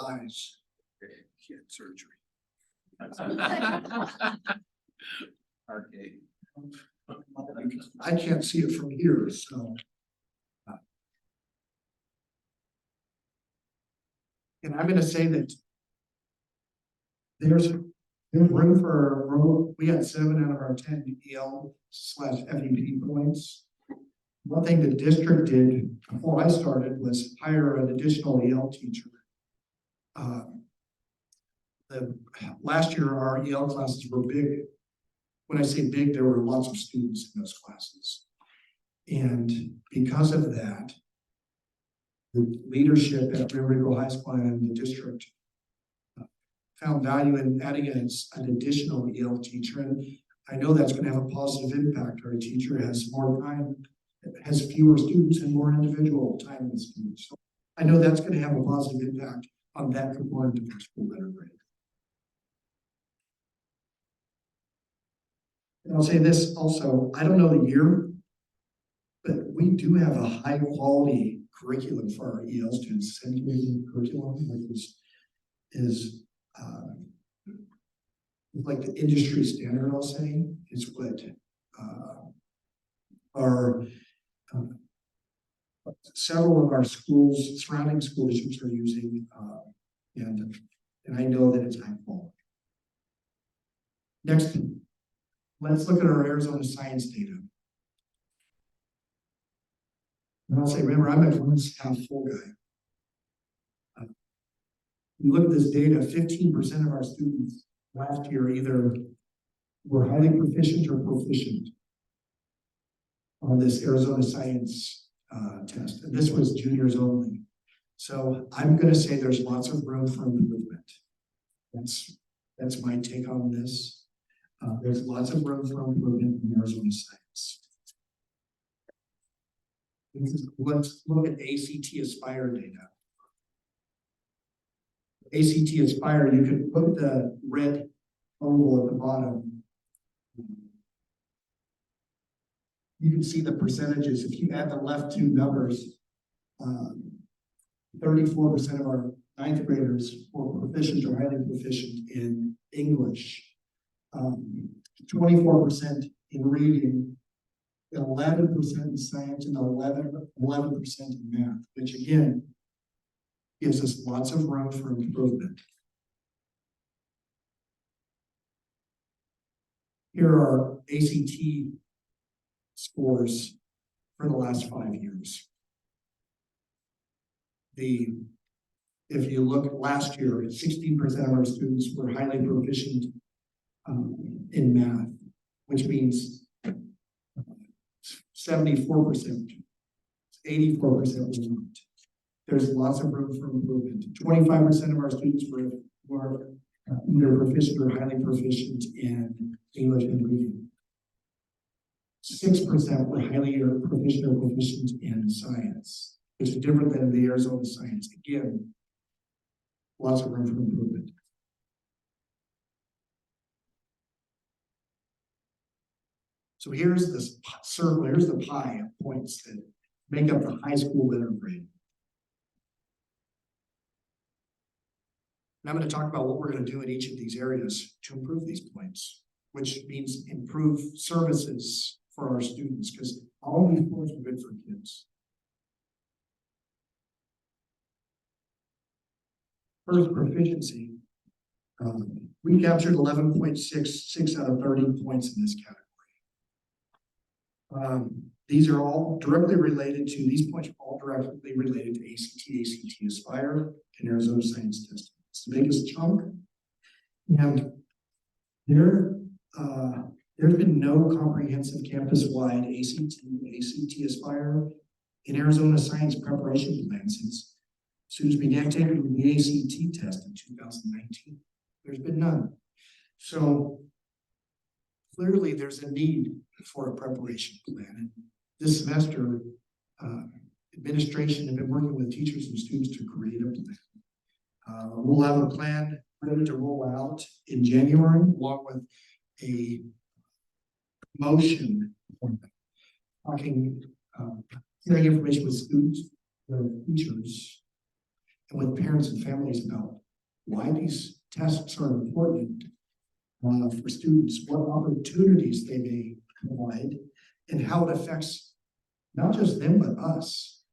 S12: Eyes. Kid surgery.
S10: Okay.
S12: I can't see it from here, so. And I'm gonna say that there's room for, we got 7 out of our 10 EL/FEP points. One thing the district did before I started was hire an additional EL teacher. Last year, our EL classes were big. When I say big, there were lots of students in those classes. And because of that, the leadership at Rio Rico High School and the district found value in adding an additional EL teacher. And I know that's going to have a positive impact. Our teacher has more time, has fewer students and more individual time with students. So I know that's going to have a positive impact on that component of our school letter grade. And I'll say this also, I don't know the year, but we do have a high quality curriculum for our EL students. Sending curriculum is like the industry standard, I'll say, is what our several of our schools, surrounding school districts are using, and I know that it's high quality. Next, let's look at our Arizona science data. And I'll say, remember, I'm a glass half full guy. You look at this data, 15% of our students last year either were highly proficient or proficient on this Arizona science test. And this was juniors only. So I'm going to say there's lots of room for improvement. That's my take on this. There's lots of room for improvement in Arizona science. Let's look at ACT Aspire data. ACT Aspire, you can put the red oval at the bottom. You can see the percentages. If you add the left two numbers, 34% of our 9th graders were proficient or highly proficient in English, 24% in reading, 11% in science, and 11% in math, which again gives us lots of room for improvement. Here are ACT scores for the last 5 years. If you look at last year, 16% of our students were highly proficient in math, which means 74%, 84% was not. There's lots of room for improvement. 25% of our students were either proficient or highly proficient in English and reading. 6% were highly proficient or proficient in science, which is different than the Arizona science. Again, lots of room for improvement. So here's this circle, here's the pie of points that make up the high school letter grade. And I'm going to talk about what we're going to do in each of these areas to improve these points, which means improve services for our students, because all these points are good for kids. First, proficiency. We captured 11.66 out of 30 points in this category. These are all directly related to, these points are all directly related to ACT Aspire, and Arizona Science Testing. It's the biggest chunk. And there's been no comprehensive campus-wide ACT Aspire in Arizona Science preparation plan since students began taking the ACT test in 2019. There's been none. So clearly there's a need for a preparation plan. And this semester, administration have been working with teachers and students to create a plan. We'll have a plan ready to roll out in January, along with a motion talking, sharing information with students, with teachers, and with parents and families about why these tests are important for students, what opportunities they may provide, and how it affects not just them, but us.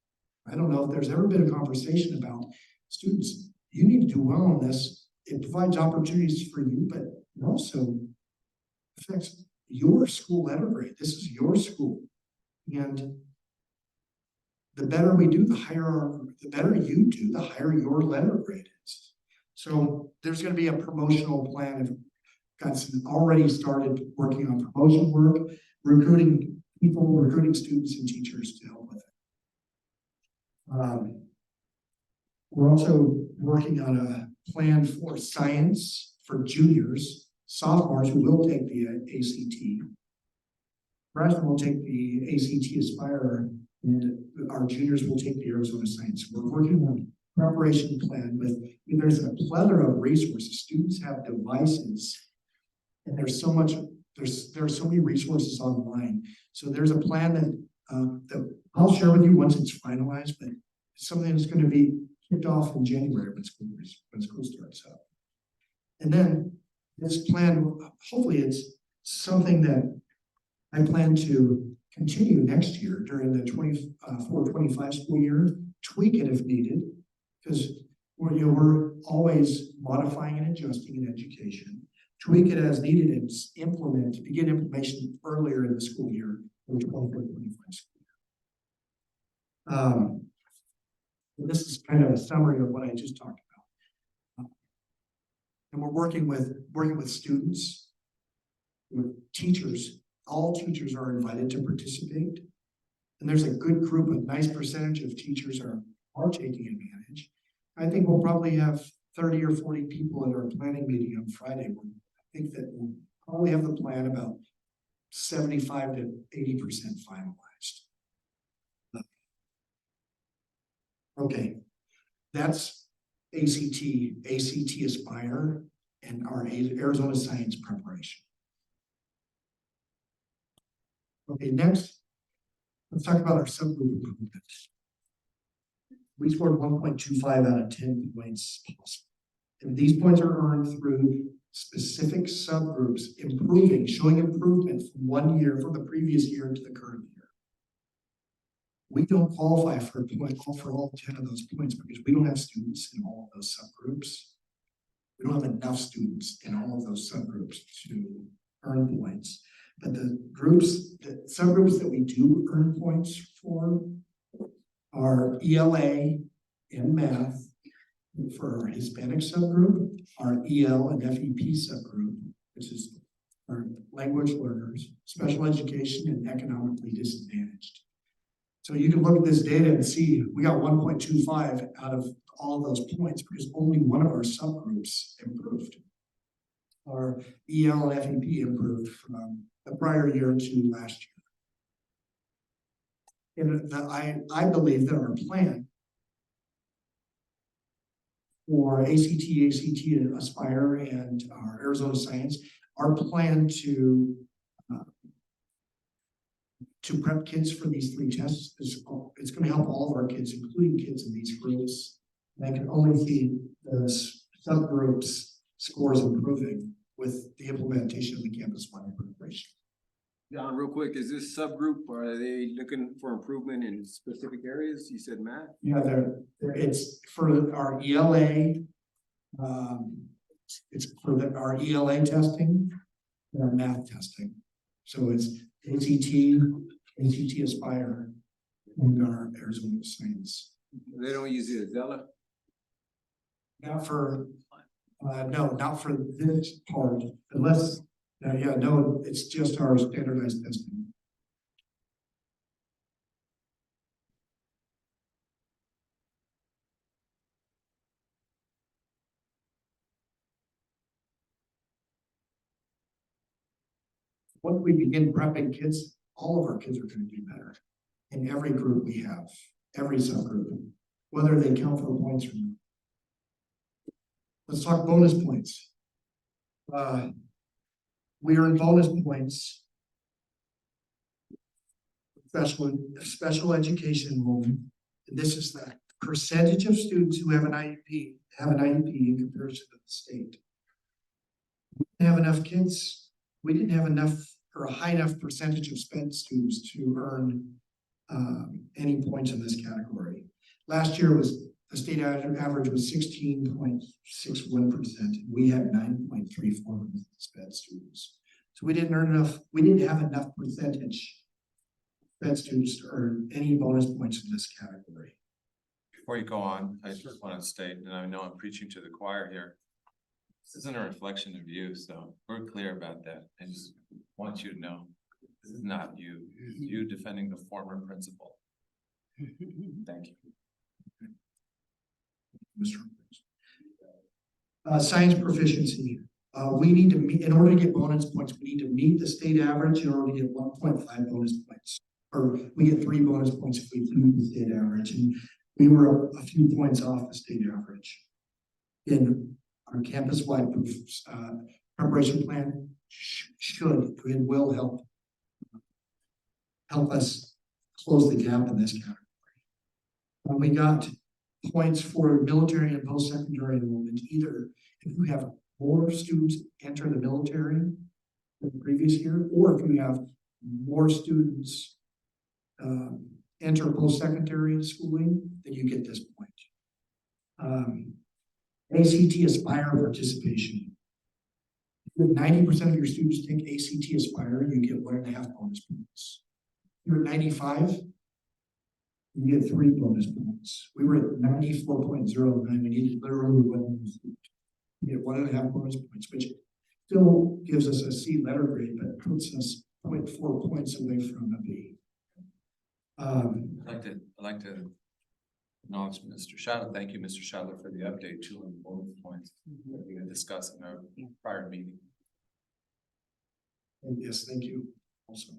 S12: I don't know if there's ever been a conversation about students, you need to do well on this. It provides opportunities for you, but it also affects your school letter grade. This is your school. And the better we do, the better you do, the higher your letter grade is. So there's going to be a promotional plan. I've got some already started working on promotion work, recruiting people, recruiting students and teachers to help with it. We're also working on a plan for science for juniors, sophomores who will take the ACT. Freshmen will take the ACT Aspire, and our juniors will take the Arizona Science. We're working on a preparation plan with, there's a plethora of resources. Students have devices, and there's so much, there's so many resources online. So there's a plan that I'll share with you once it's finalized, but it's something that's going to be kicked off in January when school starts up. And then this plan, hopefully it's something that I plan to continue next year during the 24-25 school year, tweak it if needed, because we're always modifying and adjusting in education, tweak it as needed and begin implementation earlier in the school year, the 24-25 school year. This is kind of a summary of what I just talked about. And we're working with students, with teachers. All teachers are invited to participate. And there's a good group, a nice percentage of teachers are taking advantage. I think we'll probably have 30 or 40 people at our planning meeting on Friday. I think that we'll probably have the plan about 75 to 80% finalized. Okay, that's ACT Aspire, and our Arizona Science preparation. Okay, next, let's talk about our subgroup improvements. We scored 1.25 out of 10 points. And these points are earned through specific subgroups improving, showing improvement from one year, from the previous year to the current year. We don't qualify for a point for all 10 of those points because we don't have students in all of those subgroups. We don't have enough students in all of those subgroups to earn points. But the subgroups that we do earn points for are ELA and math for our Hispanic subgroup, our EL and FEP subgroup, which is our language learners, special education, and economically disadvantaged. So you can look at this data and see we got 1.25 out of all of those points because only one of our subgroups improved. Our EL and FEP improved from the prior year to last year. And I believe that our plan for ACT Aspire, and our Arizona Science, our plan to prep kids for these three tests it's going to help all of our kids, including kids in these groups. And I can only see the subgroups scores improving with the implementation of the campus-wide preparation.
S10: John, real quick, is this subgroup, are they looking for improvement in specific areas? You said math?
S12: Yeah, it's for our ELA. It's for our ELA testing and our math testing. So it's ACT Aspire, and our Arizona Science.
S10: They don't use it as Zella?
S12: Not for, no, not for this part, unless, no, it's just our standardized testing. Once we begin prepping kids, all of our kids are going to do better in every group we have. every subgroup, whether they count for points or not. Let's talk bonus points. We earn bonus points. Special education enrollment. And this is the percentage of students who have an IEP in comparison to the state. We didn't have enough kids. We didn't have enough or a high enough percentage of sped students to earn any points in this category. Last year the state average was 16.61%. We had 9.34% sped students. So we didn't have enough percentage sped students to earn any bonus points in this category.
S1: Before you go on, I just want to state, and I know I'm preaching to the choir here. This isn't a reflection of you, so we're clear about that. I just want you to know, this is not you. This is you defending the former principal. Thank you.
S12: Mr. Science proficiency. We need to meet, in order to get bonus points, we need to meet the state average in order to get 1.5 bonus points. Or we get 3 bonus points if we meet the state average. And we were a few points off the state average. In our campus-wide preparation plan should and will help us close the gap in this category. We got points for military and post-secondary enrollment, either if you have more students enter the military than the previous year, or if you have more students enter post-secondary schooling, then you get this point. ACT Aspire participation. If 90% of your students take ACT Aspire, you get 1.5 bonus points. If you're at 95, you get 3 bonus points. We were at 94.09. We needed literally 1. You get 1.5 bonus points, which still gives us a C letter grade, but puts us 0.4 points away from a B.
S1: I'd like to acknowledge Mr. Shadow. Thank you, Mr. Shadow, for the update too on both points that we had discussed in our prior meeting.
S12: And yes, thank you also.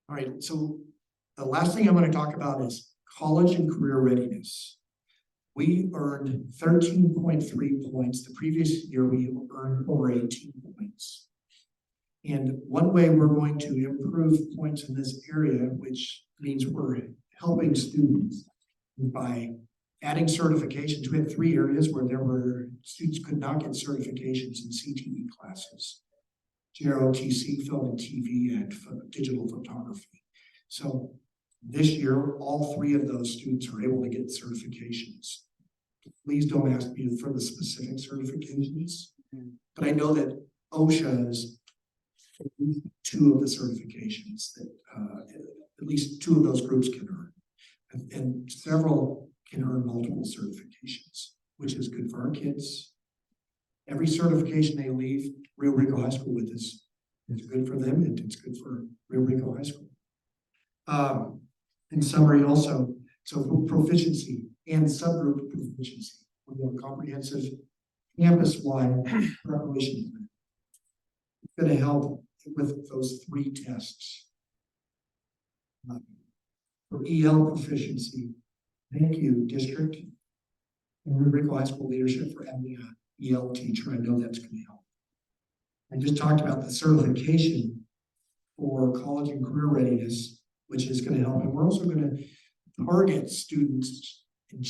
S12: All right, so the last thing I'm going to talk about is college and career readiness. We earned 13.3 points. The previous year we earned over 18 points. And one way we're going to improve points in this area, which means we're helping students by adding certifications. We had 3 areas where students could not get certifications in CTE classes: GROTC, film and TV, and digital photography. So this year, all 3 of those students are able to get certifications. Please don't ask me for the specific certifications, but I know that OSHA is at least 2 of the certifications that at least 2 of those groups can earn, and several can earn multiple certifications, which is good for our kids. Every certification they leave Rio Rico High School with is good for them, and it's good for Rio Rico High School. In summary, also, so for proficiency and subgroup proficiency, we have a comprehensive campus-wide preparation plan. It's going to help with those 3 tests. For EL proficiency, thank you, district and Rio Rico High School leadership, for having an EL teacher. I know that's going to help. I just talked about the certification for college and career readiness, which is going to help. And we're also going to target students and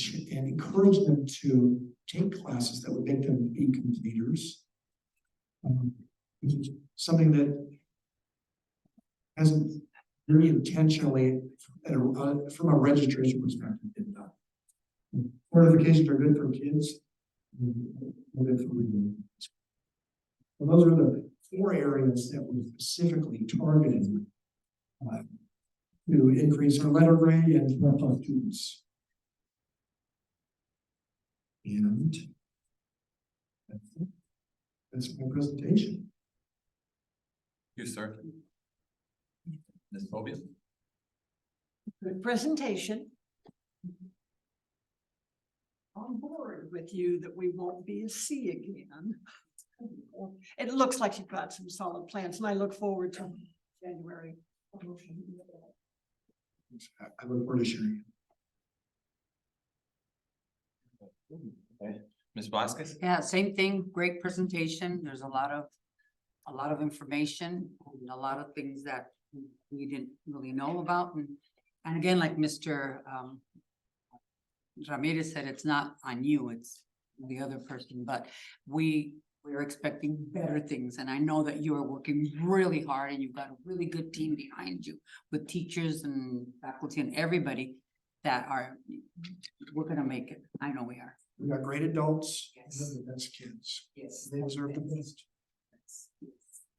S12: encourage them to take classes that would make them be completers. Something that hasn't very intentionally, from a registration perspective, been done. Certifications are good for kids. Good for reading. So those are the 4 areas that we specifically targeted to increase our letter grade and help our students. And that's my presentation.
S1: You, sir. Ms. Phobia.
S9: Good presentation. On board with you that we won't be a C again. It looks like you've got some solid plans, and I look forward to January.
S12: I look forward to sharing.
S1: Ms. Vasquez?
S3: Yeah, same thing, great presentation. There's a lot of information and a lot of things that we didn't really know about. And again, like Mr. Ramirez said, it's not on you, it's the other person, but we're expecting better things. And I know that you are working really hard and you've got a really good team behind you with teachers and faculty and everybody that we're gonna make it. I know we are.
S12: We got great adults, and
S3: Yes.
S12: the best kids.
S3: Yes.
S12: They deserve the best.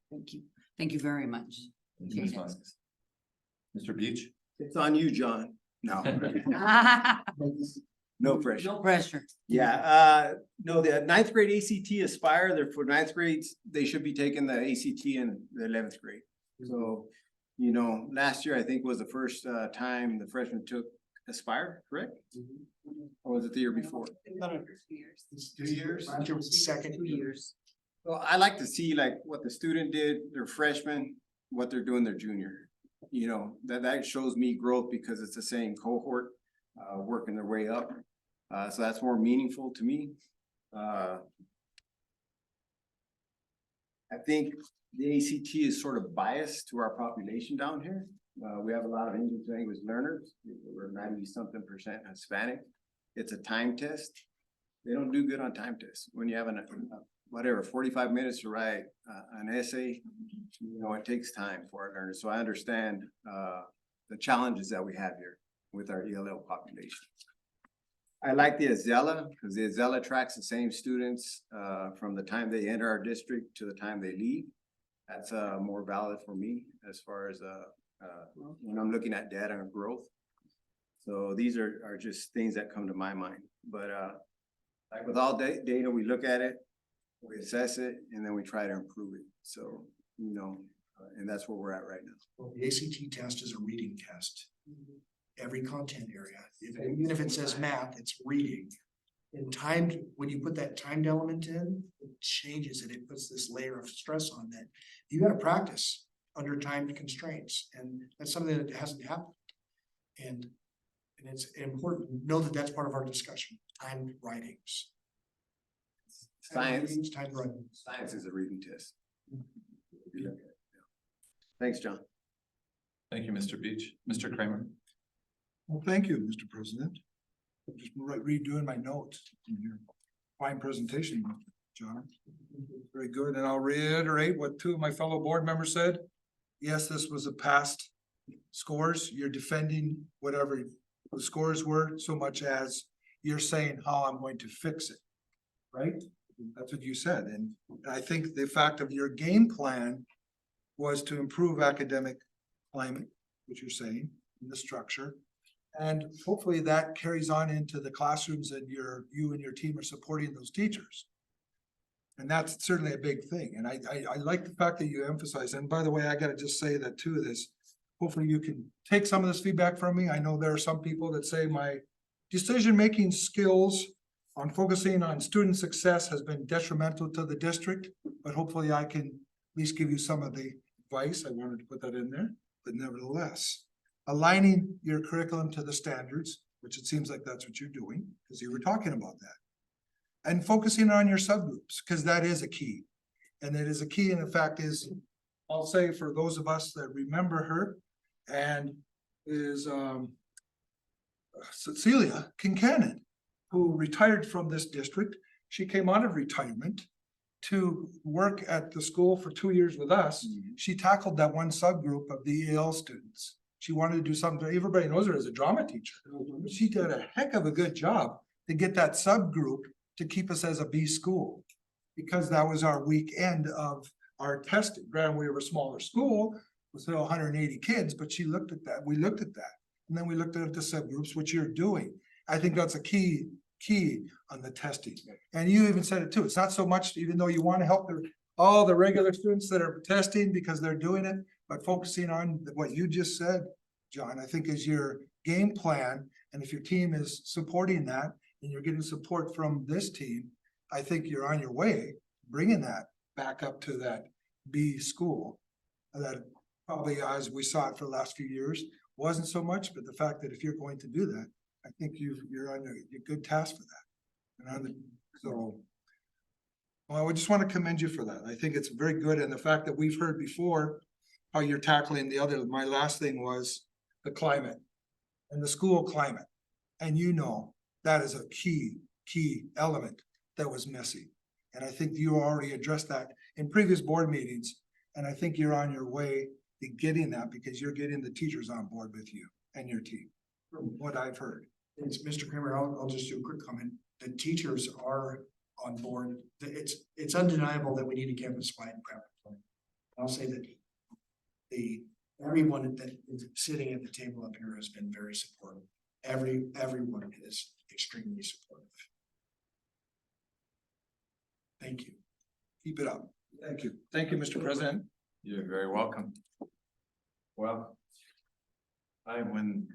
S3: Thank you. Thank you very much.
S1: Thank you, Ms. Vasquez. Mr. Beach?
S10: It's on you, John. No, no pressure.
S3: No pressure.
S10: Yeah, no, the ninth grade ACT Aspire, they're for ninth grades, they should be taking the ACT in the 11th grade. So, you know, last year I think was the first time the freshmen took Aspire, correct? Or was it the year before?
S12: It's 2 years. Last year was the second
S3: 2 years.
S10: Well, I like to see like what the student did, their freshman, what they're doing their junior. You know, that shows me growth because it's the same cohort, working their way up. So that's more meaningful to me. I think the ACT is sort of biased to our population down here. We have a lot of English language learners. We're 90-something% Hispanic. It's a time test. They don't do good on time tests. When you have whatever, 45 minutes to write an essay, you know, it takes time for our learners. So I understand the challenges that we have here with our ELL population. I like the Azella because the Azella tracks the same students from the time they enter our district to the time they leave. That's more valid for me as far as when I'm looking at data and growth. So these are just things that come to my mind. But like with all data, we look at it, we assess it, and then we try to improve it. So, you know, and that's where we're at right now.
S12: Well, the ACT test is a reading test. Every content area, even if it says math, it's reading. And timed, when you put that timed element in, it changes it. It puts this layer of stress on that. You gotta practice under timed constraints, and that's something that hasn't happened. And it's important, know that that's part of our discussion, timed writings.
S10: Science,
S12: Timed writing.
S10: science is a reading test. If you look at it, yeah. Thanks, John.
S1: Thank you, Mr. Beach. Mr. Kramer?
S6: Well, thank you, Mr. President. I'm just redoing my notes in your fine presentation, John. Very good, and I'll reiterate what two of my fellow board members said. Yes, this was a past scores. You're defending whatever the scores were, so much as you're saying how I'm going to fix it, right? That's what you said, and I think the fact of your game plan was to improve academic climate, which you're saying, in the structure. And hopefully that carries on into the classrooms and you and your team are supporting those teachers. And that's certainly a big thing. And I like the fact that you emphasize, and by the way, I gotta just say that too, this, hopefully you can take some of this feedback from me. I know there are some people that say my decision-making skills on focusing on student success has been detrimental to the district, but hopefully I can at least give you some of the advice. I wanted to put that in there, but nevertheless, aligning your curriculum to the standards, which it seems like that's what you're doing, because you were talking about that. And focusing on your subgroups, because that is a key. And it is a key, and the fact is, I'll say for those of us that remember her, and is Cecilia Kincannon, who retired from this district. She came out of retirement to work at the school for 2 years with us. She tackled that one subgroup of the EL students. She wanted to do something, everybody knows her as a drama teacher. She did a heck of a good job to get that subgroup to keep us as a B school. Because that was our weak end of our testing. Granted, we were a smaller school with still 180 kids, but she looked at that, we looked at that. And then we looked at the subgroups, which you're doing. I think that's a key on the testing. And you even said it too. It's not so much, even though you want to help all the regular students that are testing because they're doing it, but focusing on what you just said, John, I think is your game plan. And if your team is supporting that and you're getting support from this team, I think you're on your way, bringing that back up to that B school. That probably, as we saw it for the last few years, wasn't so much, but the fact that if you're going to do that, I think you're on a good task for that. And so. Well, I just want to commend you for that. I think it's very good. And the fact that we've heard before how you're tackling my last thing was the climate and the school climate. And that is a key element that was missing. And I think you already addressed that in previous board meetings. And I think you're on your way to getting that because you're getting the teachers on board with you and your team, from what I've heard.
S12: It's Mr. Kramer, I'll just do a quick comment. The teachers are on board. It's undeniable that we need a campus-wide prep plan. I'll say that everyone that is sitting at the table up here has been very supportive. Everyone is extremely supportive. Thank you.
S6: Keep it up. Thank you. Thank you, Mr. President.
S1: You're very welcome. Well, when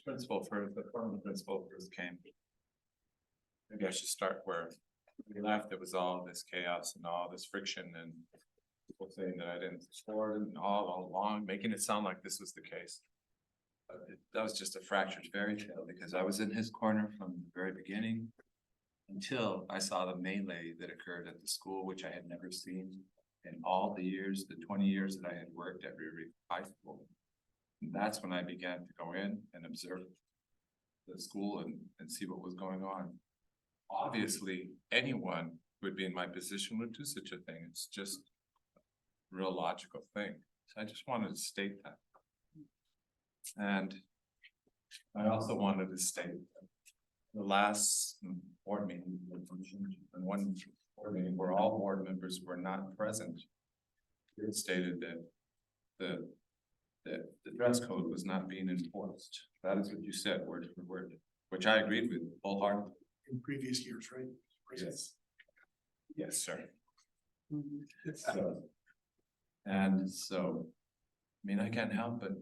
S1: the former principal first came, maybe I should start where we left. There was all this chaos and all this friction and people saying that I didn't support it and all along, making it sound like this was the case. But that was just a fractured fairy tale because I was in his corner from the very beginning until I saw the melee that occurred at the school, which I had never seen in all the years, the 20 years that I had worked at River High School. And that's when I began to go in and observe the school and see what was going on. Obviously, anyone who would be in my position would do such a thing. It's just a real logical thing. So I just wanted to state that. And I also wanted to state that the last board meeting, and one board meeting where all board members were not present, it stated that the dress code was not being enforced. That is what you said, word for word, which I agreed with wholeheartedly.
S12: In previous years, right?
S1: Yes. Yes, sir. So, I mean, I can't help but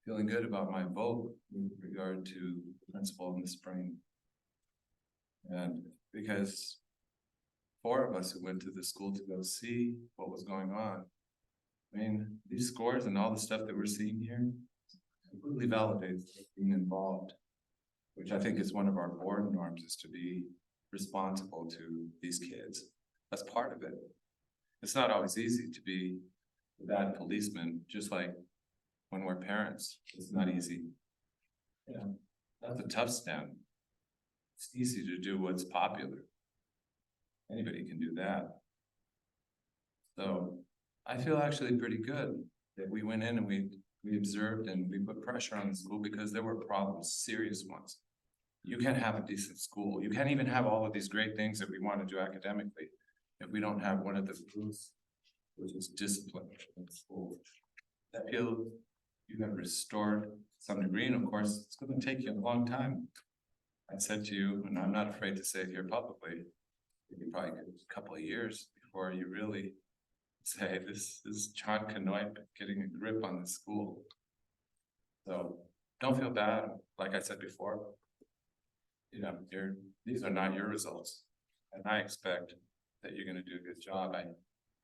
S1: feeling good about my vote with regard to the principal in the spring. And because 4 of us who went to the school to go see what was going on, I mean, these scores and all the stuff that we're seeing here completely validates being involved, which I think is one of our board norms, is to be responsible to these kids. That's part of it. It's not always easy to be a bad policeman, just like when we're parents. It's not easy. Yeah, that's a tough stand. It's easy to do what's popular. Anybody can do that. So I feel actually pretty good that we went in and we observed and we put pressure on the school because there were problems, serious ones. You can't have a decent school. You can't even have all of these great things that we want to do academically if we don't have one of the roots, which is discipline in the school. I feel you have restored some degree, and of course, it's going to take you a long time. I said to you, and I'm not afraid to say it here publicly, maybe probably a couple of years before you really say, this is John Canoy getting a grip on the school. So don't feel bad. Like I said before, you know, these are not your results. And I expect that you're going to do a good job. I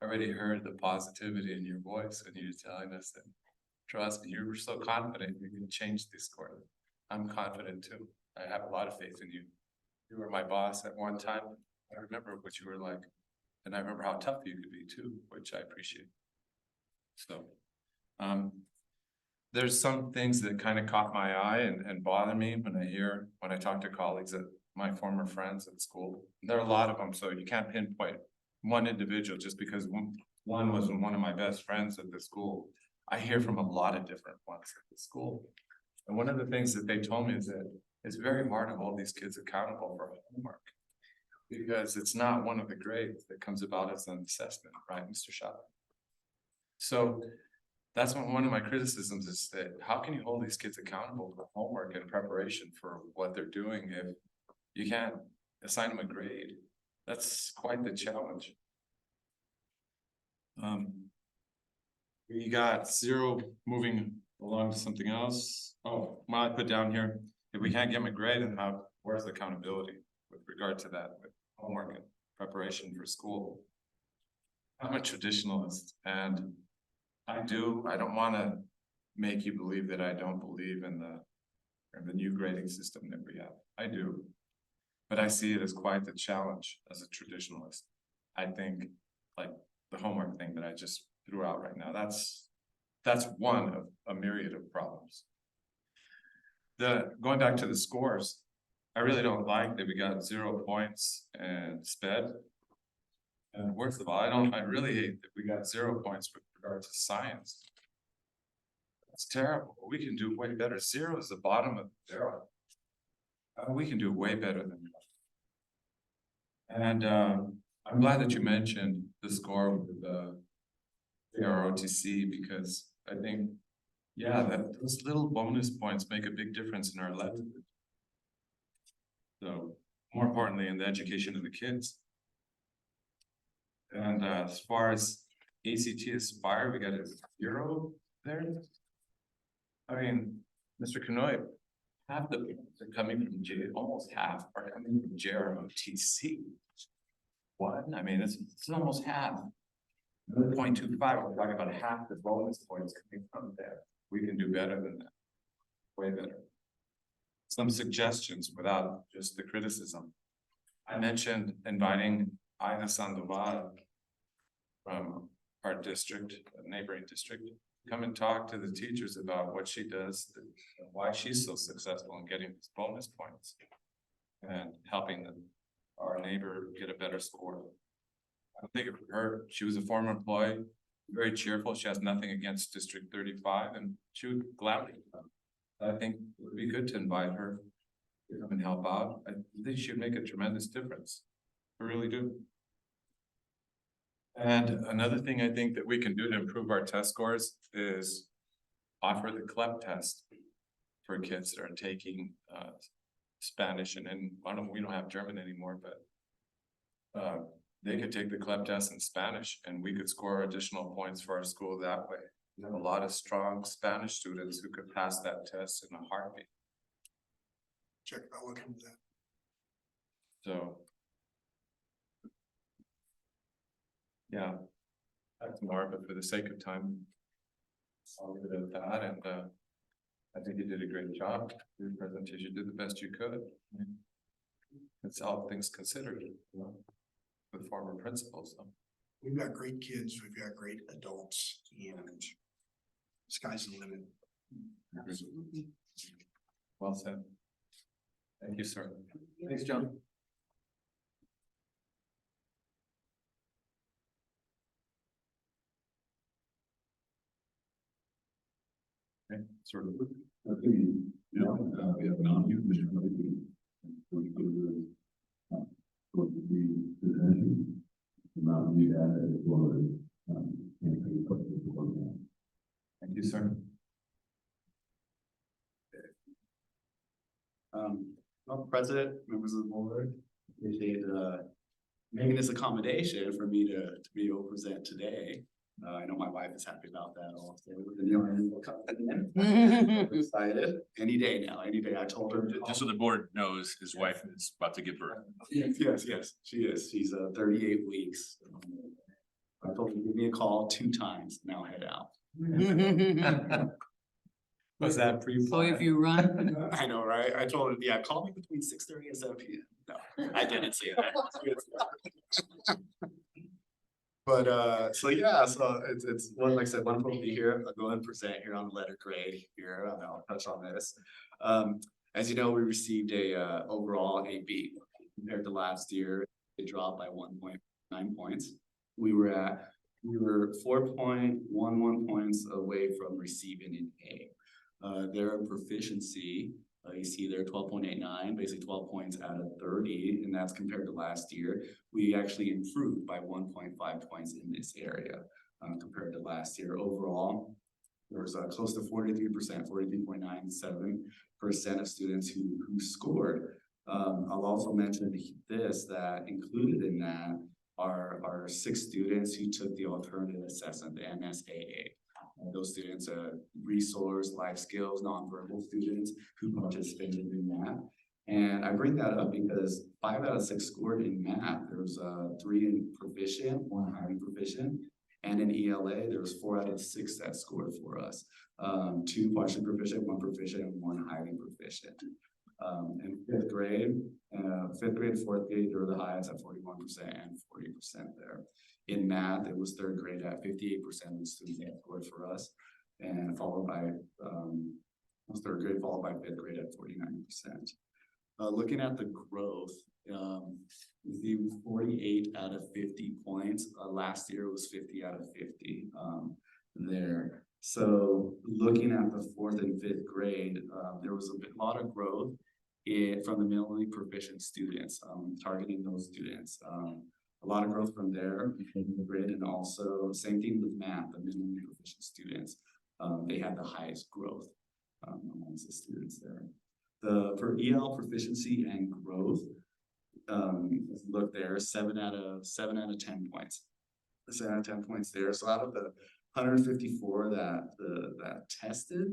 S1: already heard the positivity in your voice when you were telling us that, trust me, you were so confident you can change this score. I'm confident too. I have a lot of faith in you. You were my boss at one time. I remember what you were like. And I remember how tough you could be too, which I appreciate. So, there's some things that kind of caught my eye and bother me when I talk to colleagues at my former friends at school. There are a lot of them, so you can't pinpoint one individual just because one was one of my best friends at the school. I hear from a lot of different ones at the school. And one of the things that they told me is that it's very hard to hold these kids accountable for homework, because it's not one of the grades that comes about as an assessment, right, Mr. Shaw? So that's one of my criticisms is that how can you hold these kids accountable for homework and preparation for what they're doing if you can't assign them a grade? That's quite the challenge. We got 0 moving along to something else. Oh, well, I put down here, if we can't get them a grade, then where's the accountability with regard to that, with homework and preparation for school? I'm a traditionalist, and I don't want to make you believe that I don't believe in the new grading system that we have. I do. But I see it as quite the challenge as a traditionalist. I think like the homework thing that I just threw out right now, that's one of a myriad of problems. Going back to the scores, I really don't like that we got 0 points and sped. And worst of all, I really hate that we got 0 points with regard to science. That's terrible. We can do way better. 0 is the bottom of the barrel. We can do way better than that. And I'm glad that you mentioned the score with the ROTC, because I think, yeah, that those little bonus points make a big difference in our livelihood. So more importantly, in the education of the kids. And as far as ACT Aspire, we got a 0 there. I mean, Mr. Canoy, half the people are coming from almost half are coming from JROTC. What? I mean, it's almost half. 0.25, we're talking about half the bonus points coming from there. We can do better than that. Way better. Some suggestions without just the criticism. I mentioned inviting Ina Sandoval from our district, a neighboring district, come and talk to the teachers about what she does, and why she's so successful in getting these bonus points and helping our neighbor get a better score. I think of her, she was a former employee, very cheerful. She has nothing against District 35, and she would gladly come. I think it would be good to invite her to come and help out. I think she would make a tremendous difference. I really do. And another thing I think that we can do to improve our test scores is offer the CLEP test for kids that are taking Spanish, and then we don't have German anymore, but they could take the CLEP test in Spanish and we could score additional points for our school that way. We have a lot of strong Spanish students who could pass that test in a heartbeat.
S12: Check, I'll look into that.
S1: So. Yeah, that's more, but for the sake of time, I'll leave it at that, and I think you did a great job. Your presentation, you did the best you could. It's all things considered, you know, with former principals. So.
S12: We've got great kids, we've got great adults, and sky's the limit.
S1: Absolutely. Well said. Thank you, sir. Thanks, John. Okay, sort of.
S4: I think, you know, we have an on-view, Mr. Cody. We could, go to the presentation. Not do that as well as,
S1: Thank you, sir.
S13: Well, President, members of the board, appreciate making this accommodation for me to be able to present today. I know my wife is happy about that also. I'm excited. Any day now, any day. I told her.
S14: Just so the board knows, his wife is about to give birth.
S13: Yes, she is. She's 38 weeks. I told her to give me a call 2 times, now head out.
S1: Was that pre-planned?
S3: So if you run.
S13: I know, right? I told her, yeah, call me between 6:30 and 7 p.m. No, I didn't say that. But so yeah, so it's one, like I said, wonderful to be here. I'll go ahead and present here on the letter grade here, and I'll touch on this. As you know, we received a overall a B compared to last year. It dropped by 1.9 points. We were 4.11 points away from receiving an A. Their proficiency, you see there 12.89, basically 12 points out of 30, and that's compared to last year. We actually improved by 1.5 points in this area compared to last year. Overall, there was close to 43%, 43.97% of students who scored. I'll also mention this, that included in that are 6 students who took the alternative assessment, the MSAA. Those students, resource, life skills, nonverbal students who participated in that. And I bring that up because 5 out of 6 scored in math. There was 3 in proficient, 1 highly proficient, And in ELA, there was 4 out of 6 that scored for us. 2 partially proficient, 1 proficient, and 1 highly proficient. In fifth grade, 4th grade, they were the highest at 41% and 40% there. In math, it was 3rd grade at 58% of the students that scored for us, and followed by, was 3rd grade, followed by 5th grade at 49%. Looking at the growth, we see 48 out of 50 points. Last year was 50 out of 50 there. So looking at the 4th and 5th grade, there was a lot of growth from the minimally proficient students, targeting those students. A lot of growth from there in the grade, and also same thing with math, the minimally proficient students. They had the highest growth amongst the students there. For EL proficiency and growth, look there, 7 out of 10 points. 7 out of 10 points there. So out of the 154 that tested,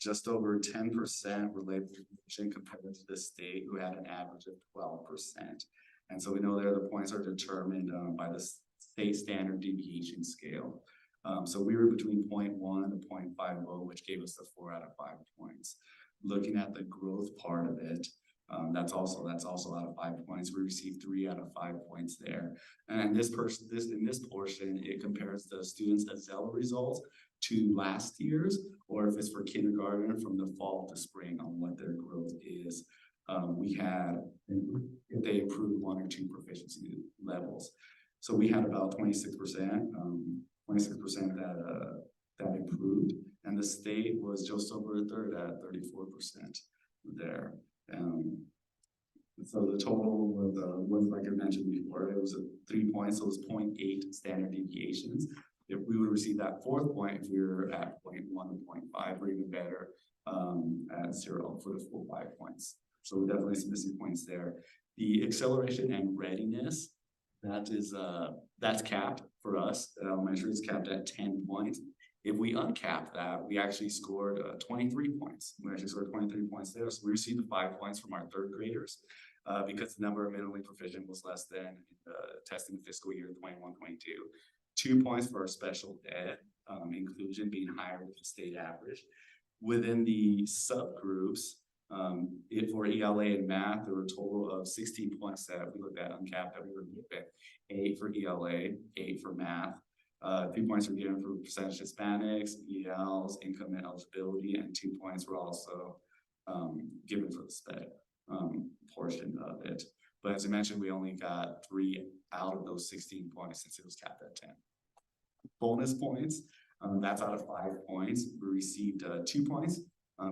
S13: just over 10% related to proficiency compared to the state, who had an average of 12%. And so we know there the points are determined by the state standard deviation scale. So we were between 0.1 and 0.50, which gave us the 4 out of 5 points. Looking at the growth part of it, that's also out of 5 points. We received 3 out of 5 points there. And in this portion, it compares the students' Azella results to last year's, or if it's for kindergarten from the fall to spring on what their growth is. We had, if they improved 1 or 2 proficiency levels. So we had about 26%, 26% that improved, and the state was just over a third at 34% there. So the total was like I mentioned before, it was 3 points, so it was 0.8 standard deviations. If we would receive that 4th point, if we were at 0.1 or 0.5, or even better, at 0 for the full 5 points. So definitely some missing points there. The acceleration and readiness, that's capped for us. Elementary is capped at 10 points. If we uncap that, we actually scored 23 points. We actually scored 23 points there. So we received the 5 points from our 3rd graders because the number of minimally proficient was less than testing fiscal year 21-22. 2 points for our special ed inclusion being higher than the state average. Within the subgroups, for ELA and math, there were a total of 16 points that we looked at uncapped that we were given. 8 for ELA, 8 for math. 2 points were given for percentage Hispanics, ELs, income and eligibility, and 2 points were also given for the SPED portion of it. But as I mentioned, we only got 3 out of those 16 points since it was capped at 10. Bonus points, that's out of 5 points. We received 2 points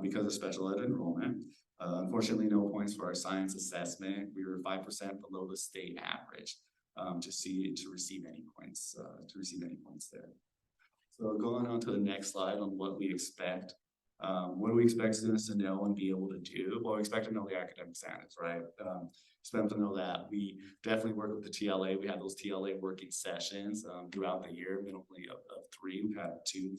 S13: because of special ed enrollment. Unfortunately, no points for our science assessment. We were 5% below the state average to receive any points there. So going on to the next slide on what we expect. What do we expect students to know and be able to do? Well, we expect to know the academic standards, right? Expect them to know that. We definitely work with the TLA. We had those TLA working sessions throughout the year, minimally of 3. We've had 2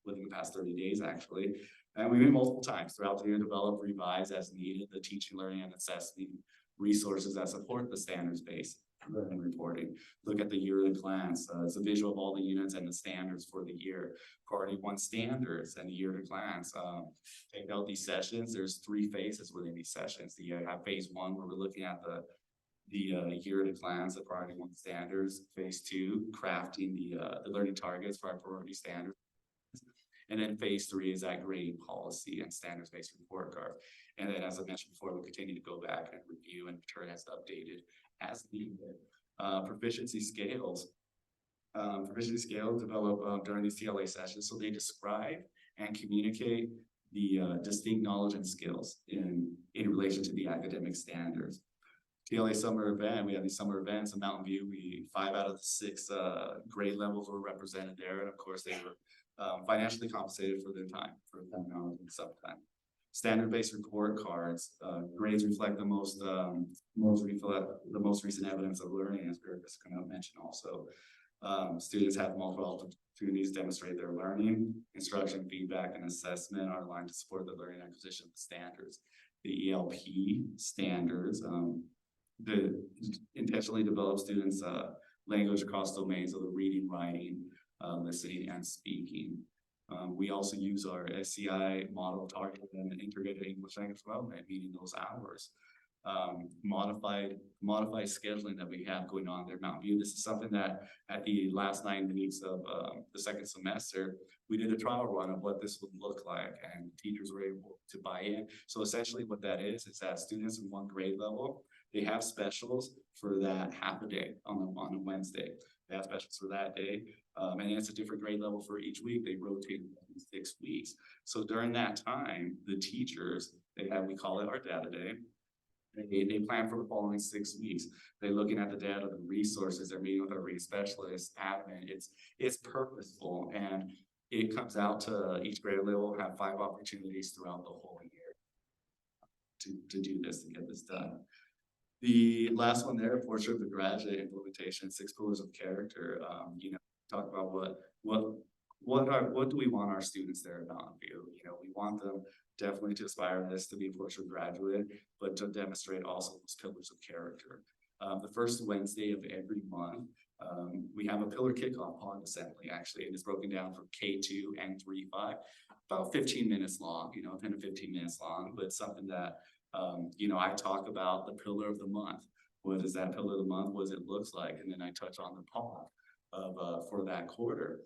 S13: within the past 30 days, actually. And we meet multiple times throughout the year, develop, revise as needed, the teaching, learning, and assessing resources that support the standards-based learning reporting. Look at the year at a glance. It's a visual of all the units and the standards for the year. Priority 1 standards and the year at a glance. Take out these sessions. There's 3 phases within these sessions. You have phase 1 where we're looking at the year at a glance, the priority 1 standards. Phase 2, crafting the learning targets for our priority standards. And then phase 3 is that grading policy and standards-based report card. And then, as I mentioned before, we'll continue to go back and review and return as updated as needed. Proficiency scales. Proficiency scales develop during these TLA sessions. So they describe and communicate the distinct knowledge and skills in relation to the academic standards. TLA summer event, we have these summer events in Mountain View. 5 out of the 6 grade levels were represented there. And of course, they were financially compensated for their time, for that knowledge and subtime. Standard-based report cards, grades reflect the most recent evidence of learning, as Eric was going to mention also. Students have multiple opportunities to demonstrate their learning. Instruction, feedback, and assessment are aligned to support the learning acquisition of the standards. The ELP standards, intentionally develop students' language across domains of the reading, writing, listening and speaking. We also use our SCI model targeted and integrated English language development, meaning those hours. Modified scheduling that we have going on there at Mountain View. This is something that at the last 9 weeks of the second semester, we did a trial run of what this would look like, and teachers were able to buy in. So essentially what that is that students in one grade level, they have specials for that half a day on a Wednesday. They have specials for that day. And it's a different grade level for each week. They rotate 6 weeks. So during that time, the teachers, we call it our data day. They plan for the following 6 weeks. They're looking at the data, the resources, they're meeting with our read specialists, admin. It's purposeful, and it comes out to each grade level have 5 opportunities throughout the whole year to do this, to get this done. The last one there, portrait of the graduate implementation, 6 pillars of character. Talk about what do we want our students there at Mountain View? We want them definitely to aspire this to be a portrait graduate, but to demonstrate also those pillars of character. The first Wednesday of every month, we have a pillar kickoff POG assembly, actually, and it's broken down for K2 and 3-5, about 15 minutes long, 10 to 15 minutes long, but something that, I talk about the pillar of the month. What is that pillar of the month? What does it look like? And then I touch on the POG for that quarter.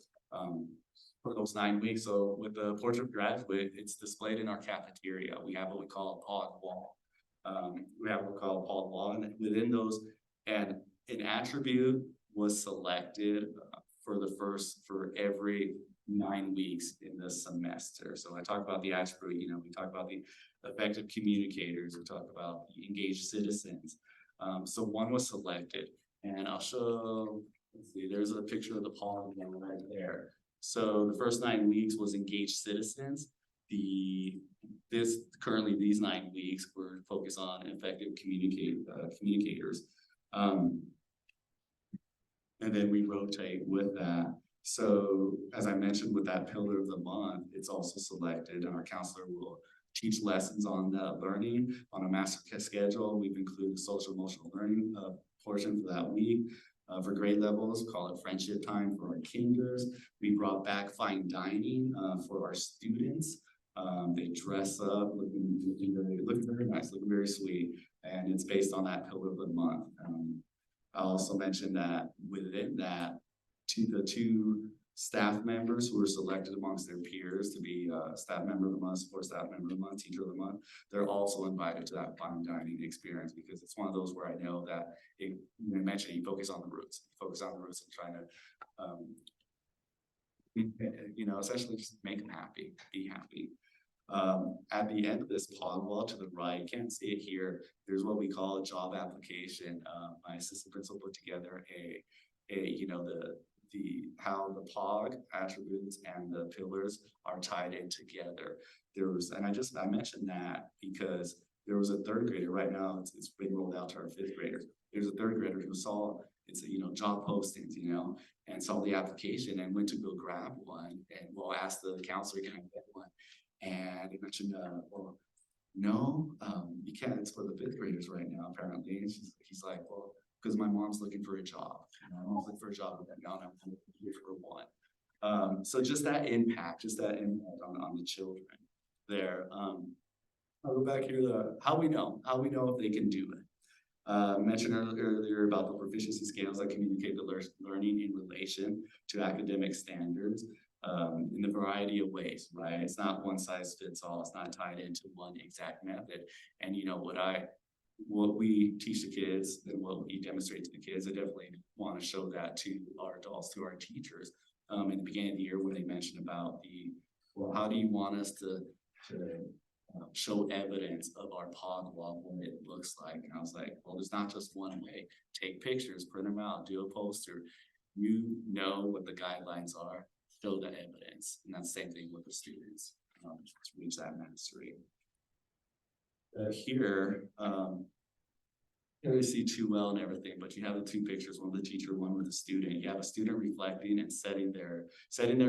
S13: For those 9 weeks. So with the portrait graduate, it's displayed in our cafeteria. We have what we call a POG wall. And within those, and an attribute was selected for every 9 weeks in the semester. So I talk about the attribute, we talk about the effective communicators, we talk about the engaged citizens. So one was selected, and I'll show, let's see, there's a picture of the POG right there. So the first 9 weeks was engaged citizens. Currently these 9 weeks we're focused on effective communicators. And then we rotate with that. So as I mentioned, with that pillar of the month, it's also selected, and our counselor will teach lessons on learning on a master schedule. We've included social emotional learning portion for that week. For grade levels, call it friendship time for our kinders. We brought back fine dining for our students. They dress up, looking very nice, looking very sweet, and it's based on that pillar of the month. I also mentioned that within that, the 2 staff members who were selected amongst their peers to be staff member of the month, support staff member of the month, teacher of the month, they're also invited to that fine dining experience, because it's one of those where I know that you mentioned you focus on the roots and trying to, essentially just make them happy, be happy. At the end of this POG wall to the right, you can't see it here, there's what we call a job application. My assistant principal put together how the POG attributes and the pillars are tied in together. I mentioned that because there was a 3rd grader right now, it's been rolled out to our 5th graders. There's a 3rd grader who saw job postings, and saw the application and went to go grab one, and asked the counselor, can I get one? And he mentioned, well, no, you can't, it's for the 5th graders right now, apparently. And he's like, well, because my mom's looking for a job. My mom's looking for a job right now, and I'm here for one. So just that impact on the children there. I'll go back here to how we know if they can do it. Mentioned earlier about the proficiency scales that communicate the learning in relation to academic standards in a variety of ways, right? It's not one size fits all. It's not tied into one exact method. And what we teach the kids and what we demonstrate to the kids, I definitely want to show that to our adults, to our teachers. In the beginning of the year when they mentioned about how do you want us to show evidence of our POG wall, what it looks like? And I was like, well, there's not just one way. Take pictures, print them out, do a poster. You know what the guidelines are, show the evidence. And that's the same thing with the students to reach that mastery. Here you see too well and everything, but you have the 2 pictures, one with the teacher, one with the student. You have a student reflecting and setting their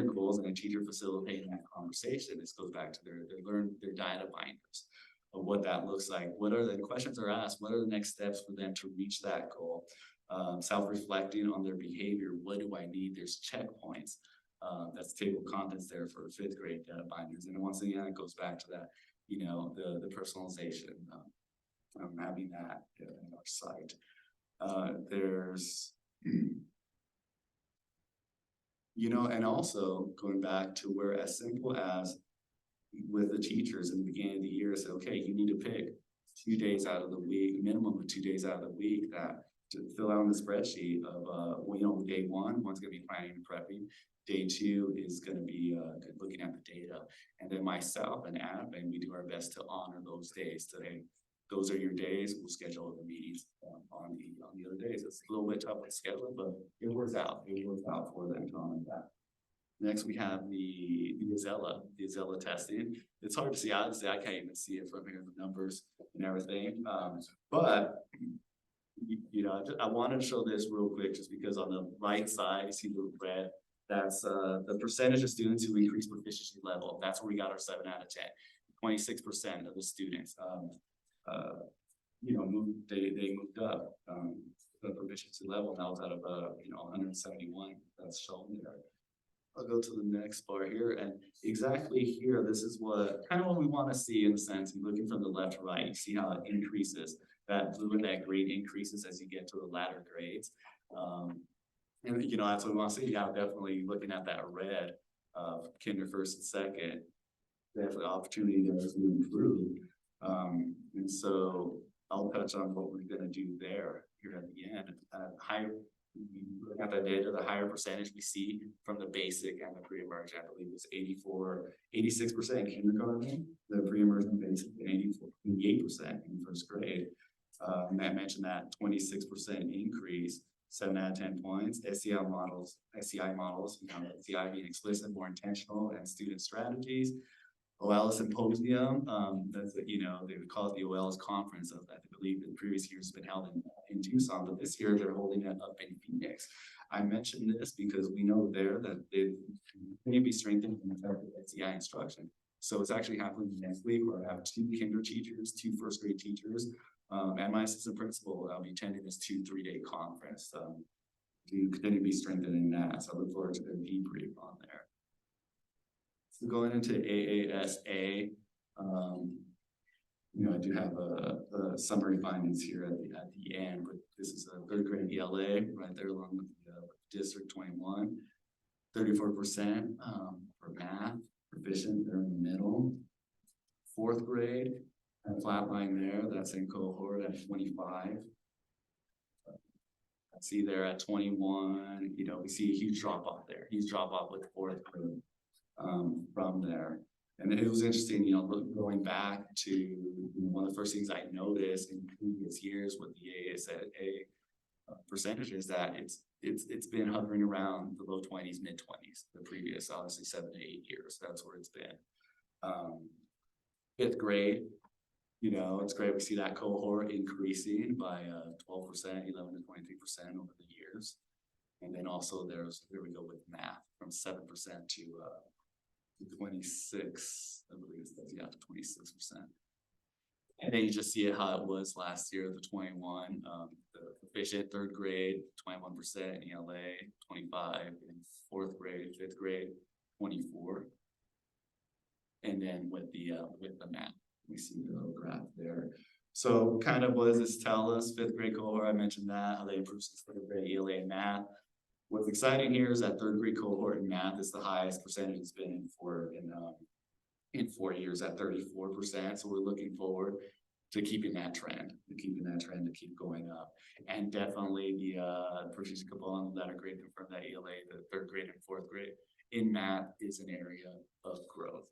S13: goals, and a teacher facilitating that conversation. This goes back to their data binders of what that looks like. What are the questions are asked? What are the next steps for them to reach that goal? Self-reflecting on their behavior. What do I need? There's checkpoints. That's table of contents there for fifth grade binders. And once again, it goes back to that, you know, the personalization, having that in our site. There's, you know, and also going back to where as simple as with the teachers in the beginning of the year, say, okay, you need to pick 2 days out of the week, minimum of 2 days out of the week that to fill out on the spreadsheet of, well, you know, day one's gonna be planning and prepping. Day 2 is gonna be looking at the data. And then myself and admin, we do our best to honor those days today. Those are your days. We'll schedule the meetings on the other days. It's a little bit tough to schedule, but it works out. It works out for them to honor that. Next, we have the Azella testing. It's hard to see. Honestly, I can't even see it from here, the numbers and everything. But you know, I wanted to show this real quick, just because on the right side, you see the red. That's the percentage of students who increase proficiency level. That's where we got our 7 out of 10. 26% of the students, you know, they moved up the proficiency level. Now it's out of you know, 171 that's shown there. I'll go to the next bar here, and exactly here, this is what kind of what we want to see in a sense. Looking from the left to right, you see how it increases. That blue and that green increases as you get to the latter grades. And you know, that's what we want to see. Yeah, definitely looking at that red of kinder first and second, definitely opportunity there to improve. And so I'll touch on what we're gonna do there here at the end. Higher, look at that data, the higher percentage we see from the basic and the pre-emerge, I believe was 86% in kindergarten, the pre-emergent basic, and 88% in first grade. Matt mentioned that 26% increase, 7 out of 10 points. SCI models, you know, SCI being explicit, more intentional, and student strategies. OALS Symposium, that's, you know, they would call it the OALS conference. I believe in previous years it's been held in Tucson, but this year they're holding it up in Phoenix. I mentioned this because we know there that they may be strengthened in the SCI instruction. So it's actually happening next week, where I have 2 kinder teachers, 2 first grade teachers, and my assistant principal. I'll be attending this 2-3-day conference to continue to be strengthening that. So I look forward to the debrief on there. So going into AASA, you know, I do have a summary findings here at the end, but this is a 3rd grade ELA right there along with District 21, 34% for math, proficient, they're in the middle. 4th grade, and flat line there, that's in cohort at 25. I see there at 21, you know, we see a huge drop off there, huge drop off with 4th grade. From there. And it was interesting, you know, going back to one of the first things I noticed in previous years with the AASA percentages, that it's been hovering around the low 20s, mid 20s, the previous obviously 7 to 8 years. That's where it's been. 5th grade, you know, it's great. We see that cohort increasing by 12%, 11 to 23% over the years. And then also here we go with math from 7% to 26, I believe that's, yeah, to 26%. And then you just see it how it was last year, the 21, the proficient 3rd grade, 21%, ELA, 25, in 4th grade, 5th grade, 24. And then with the math, we see the little graph there. So kind of what does this tell us? 5th grade cohort, I mentioned that, how they improved since 3rd grade ELA and math. What's exciting here is that 3rd grade cohort in math is the highest percentage it's been in 4 years at 34%. So we're looking forward to keeping that trend, to keep going up. And definitely the proficiency component that are great from that ELA, the 3rd grade and 4th grade in math is an area of growth.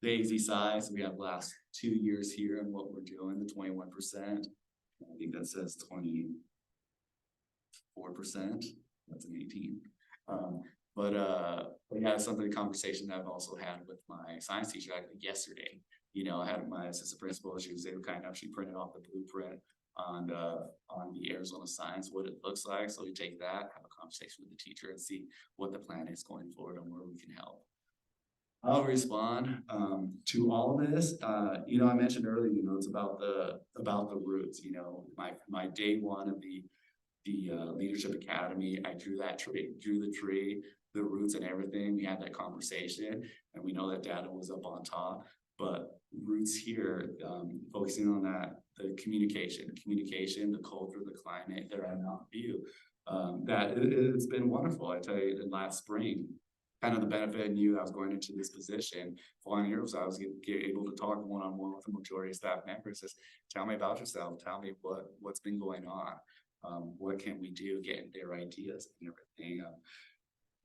S13: The AZ size, we have last 2 years here and what we're doing, the 21%. I think that says 24%. That's an 18. But yeah, it's something, a conversation that I've also had with my science teacher actually yesterday. You know, I had my assistant principal, she was able to kind of, she printed off the blueprint on the Arizona Science, what it looks like. So we take that, have a conversation with the teacher and see what the plan is going forward and where we can help. I'll respond to all of this. You know, I mentioned earlier, you know, it's about the roots, you know, my day one of the Leadership Academy, I drew the tree, the roots and everything. We had that conversation and we know that data was up on top, but roots here, focusing on that, the communication, the culture, the climate, their view. It's been wonderful. I tell you, last spring, kind of the benefit I knew I was going into this position. Following years, I was able to talk one-on-one with the majority of staff members. Just tell me about yourself. Tell me what's been going on. What can we do? Getting their ideas and everything.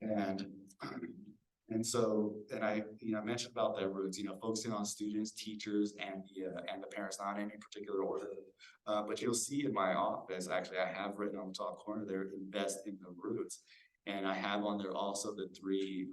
S13: And I mentioned about their roots, focusing on students, teachers, and the parents, not in any particular order. But you'll see in my office, actually, I have written on the top corner there, invest in the roots. And I have on there also the three,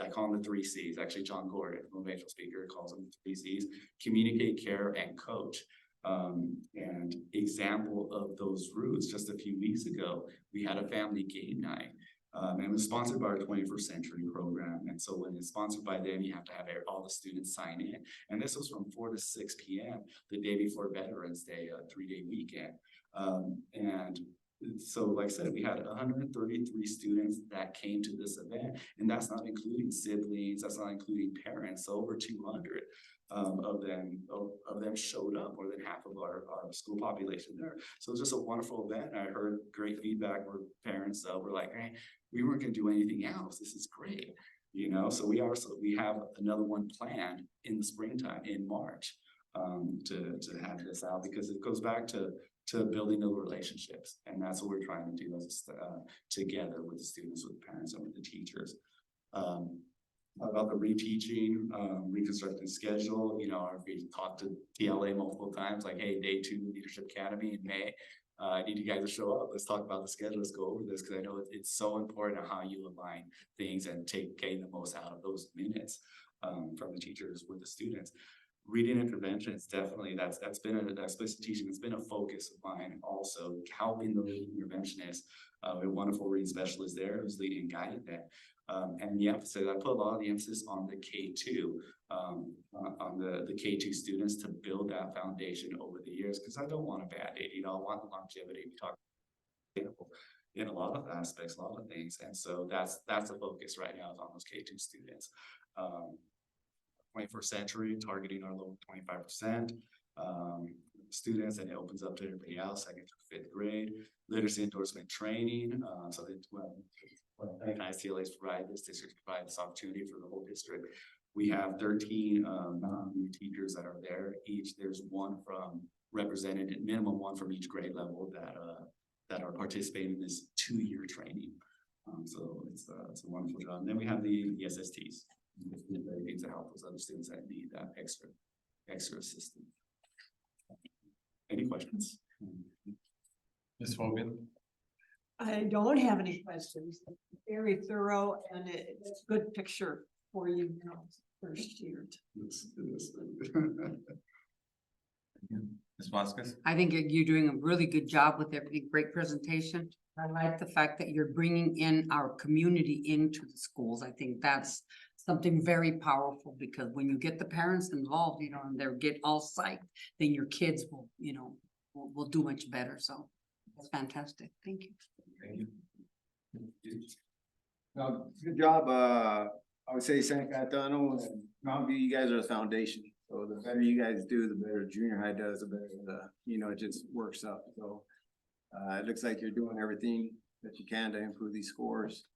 S13: I call them the 3 C's. Actually, John Gordon, motivational speaker, calls them the 3 C's: communicate, care, and coach. And example of those roots, just a few weeks ago, we had a family game night. And it was sponsored by our 21st Century program. And so when it's sponsored by them, you have to have all the students sign in. And this was from 4 to 6 p.m. the day before Veterans Day, a 3-day weekend. And so like I said, we had 133 students that came to this event, and that's not including siblings, that's not including parents. So over 200 of them showed up, more than half of our school population there. So it was just a wonderful event. I heard great feedback where parents were like, hey, we weren't gonna do anything else. This is great. So we have another one planned in the springtime in March to have this out, because it goes back to building those relationships. And that's what we're trying to do together with the students, with the parents, and with the teachers. About the reteaching, reconstructing schedule, we talked to TLA multiple times, like, hey, day 2 Leadership Academy in May. I need you guys to show up. Let's talk about the schedule. Let's go over this, because I know it's so important how you align things and gain the most out of those minutes from the teachers with the students. Reading interventions, definitely that's been explicit teaching. It's been a focus of mine also, helping the reading interventionists. A wonderful reading specialist there who's leading and guiding that. And the emphasis, I put a lot of the emphasis on the K2, on the K2 students, to build that foundation over the years, because I don't want a Band-Aid, I want the longevity. We talk in a lot of aspects, a lot of things. And so that's the focus right now, is on those K2 students. 21st Century, targeting our low 25% students, and it opens up to everybody else, 2nd through 5th grade. Literacy endorsement training, so that when ICLAs provide this, districts provide this opportunity for the whole district. We have 13 non-new teachers that are there. There's one represented, minimum one from each grade level that are participating in this 2-year training. So it's a wonderful job. And then we have the SSTs. Things to help those other students that need that extra assistance. Any questions?
S1: Ms. Hogan?
S9: I don't have any questions. Very thorough, and it's a good picture for you now, first year.
S1: Ms. Vasquez?
S3: I think you're doing a really good job with everything. Great presentation. I like the fact that you're bringing in our community into the schools. I think that's something very powerful, because when you get the parents involved, and they get all psyched, then your kids will do much better. So that's fantastic. Thank you.
S1: Thank you.
S10: Good job. I would say San Cayetano and Mountain View, you guys are the foundation. So the better you guys do, the better junior high does, the better it just works up. So it looks like you're doing everything that you can to improve these scores.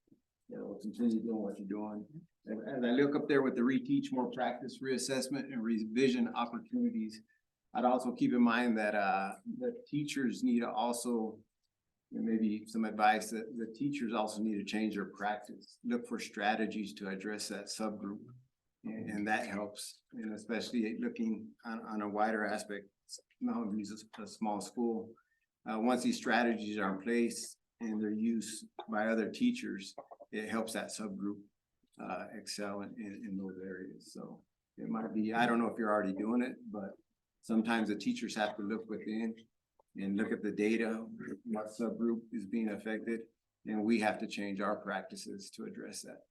S10: Continue doing what you're doing. As I look up there with the reteach, more practice, reassessment, and revision opportunities, I'd also keep in mind that the teachers need to also, maybe some advice, that the teachers also need to change their practice, look for strategies to address that subgroup. And that helps, and especially looking on a wider aspect. Mountain View is a small school. Once these strategies are in place and they're used by other teachers, it helps that subgroup excel in those areas. So it might be, I don't know if you're already doing it, but sometimes the teachers have to look within and look at the data, what subgroup is being affected, and we have to change our practices to address that.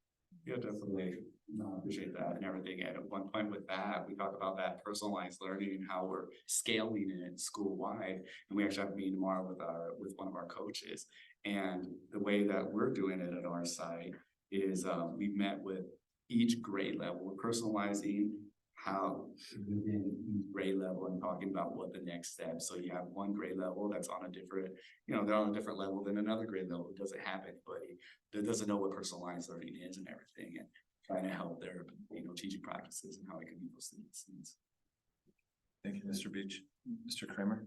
S13: Yeah, definitely. No, I appreciate that and everything. And at one point with that, we talk about that personalized learning and how we're scaling it school wide. And we actually have a meeting tomorrow with one of our coaches. And the way that we're doing it at our site is, we've met with each grade level. We're personalizing how within each grade level and talking about what the next step. So you have one grade level that's on a different, they're on a different level than another grade level. It doesn't have anybody that doesn't know what personalized learning is and everything, and trying to help their, teaching practices and how it can meet those students' needs.
S1: Thank you, Mr. Beach. Mr. Kramer?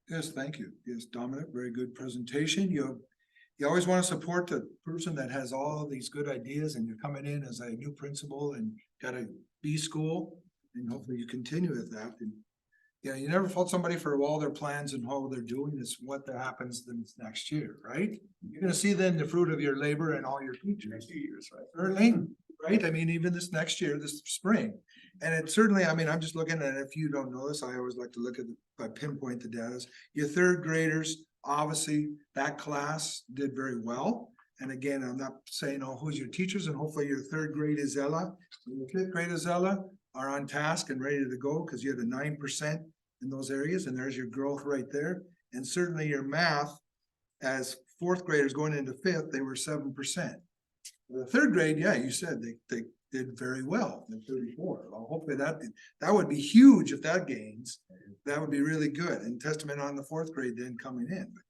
S6: Yes, thank you. Yes, Dominic, very good presentation. You always want to support the person that has all these good ideas and you're coming in as a new principal and got a B school and hopefully you continue with that. And you never fault somebody for all their plans and how they're doing. It's what that happens the next year, right? You're gonna see then the fruit of your labor and all your teachers.
S13: Next 2 years, right?
S6: Certainly, right? I mean, even this next year, this spring. And it certainly, I mean, I'm just looking at, if you don't know this, I always like to look at, I pinpoint the data. Your third graders, obviously, that class did very well. And again, I'm not saying, oh, who's your teachers, and hopefully your third grade Isella, and your fifth grade Isella are on task and ready to go, because you had a 9% in those areas, and there's your growth right there. And certainly your math, as fourth graders going into fifth, they were 7%. The third grade, yeah, you said they did very well, they're 34. Well, hopefully that would be huge if that gains. That would be really good, and testament on the fourth grade then coming in. But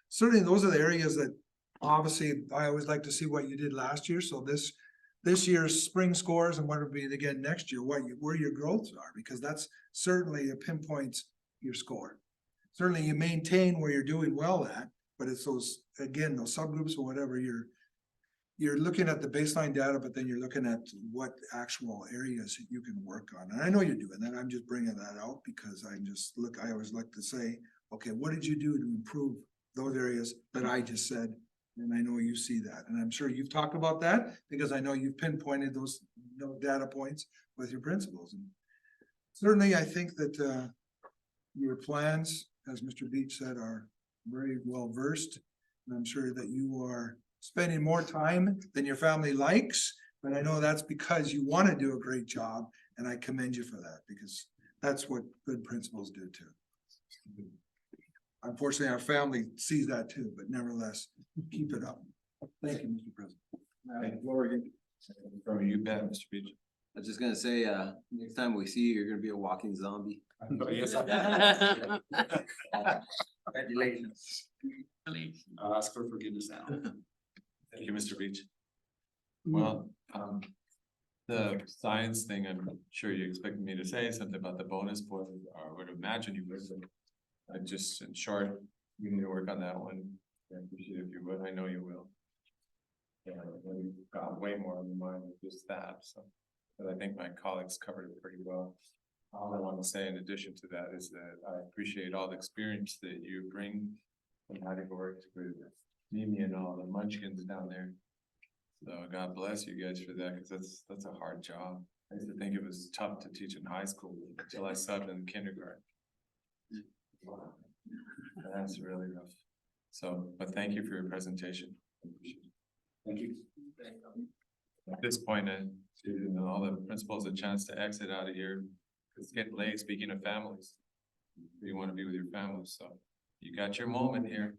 S6: certainly those are the areas that obviously I always like to see what you did last year. So this year's spring scores and what it'll be again next year, where your growths are, because that's certainly a pinpoints your score. Certainly you maintain where you're doing well at, but it's those subgroups or whatever you're looking at the baseline data, but then you're looking at what actual areas you can work on. And I know you're doing that. I'm just bringing that out because I always like to say, okay, what did you do to improve those areas that I just said? And I know you see that. And I'm sure you've talked about that because I know you've pinpointed those data points with your principals. And certainly I think that your plans, as Mr. Beach said, are very well versed. And I'm sure that you are spending more time than your family likes, but I know that's because you want to do a great job, and I commend you for that, because that's what good principals do too. Unfortunately, our family sees that too, but nevertheless, keep it up. Thank you, Mr. President. Lori.
S1: From you, bet, Mr. Beach.
S10: I was just gonna say, next time we see you, you're gonna be a walking zombie.
S13: Yes.
S10: Congratulations.
S13: Ask for forgiveness now.
S1: Thank you, Mr. Beach. Well, the science thing, I'm sure you expected me to say something about the bonus point, or would imagine you would. I just, in short, you need to work on that one. I appreciate if you would. I know you will. Yeah, we've got way more on the mind than just that, so. But I think my colleagues covered it pretty well. All I want to say in addition to that is that I appreciate all the experience that you bring from having worked with Mimi and all the munchkins down there. So God bless you guys for that, because that's a hard job. I used to think it was tough to teach in high school until I subbed in kindergarten. That's really rough. So, but thank you for your presentation.
S13: Thank you.
S1: At this point, all the principals a chance to exit out of here. It's getting late, speaking of families. You want to be with your families, so you got your moment here.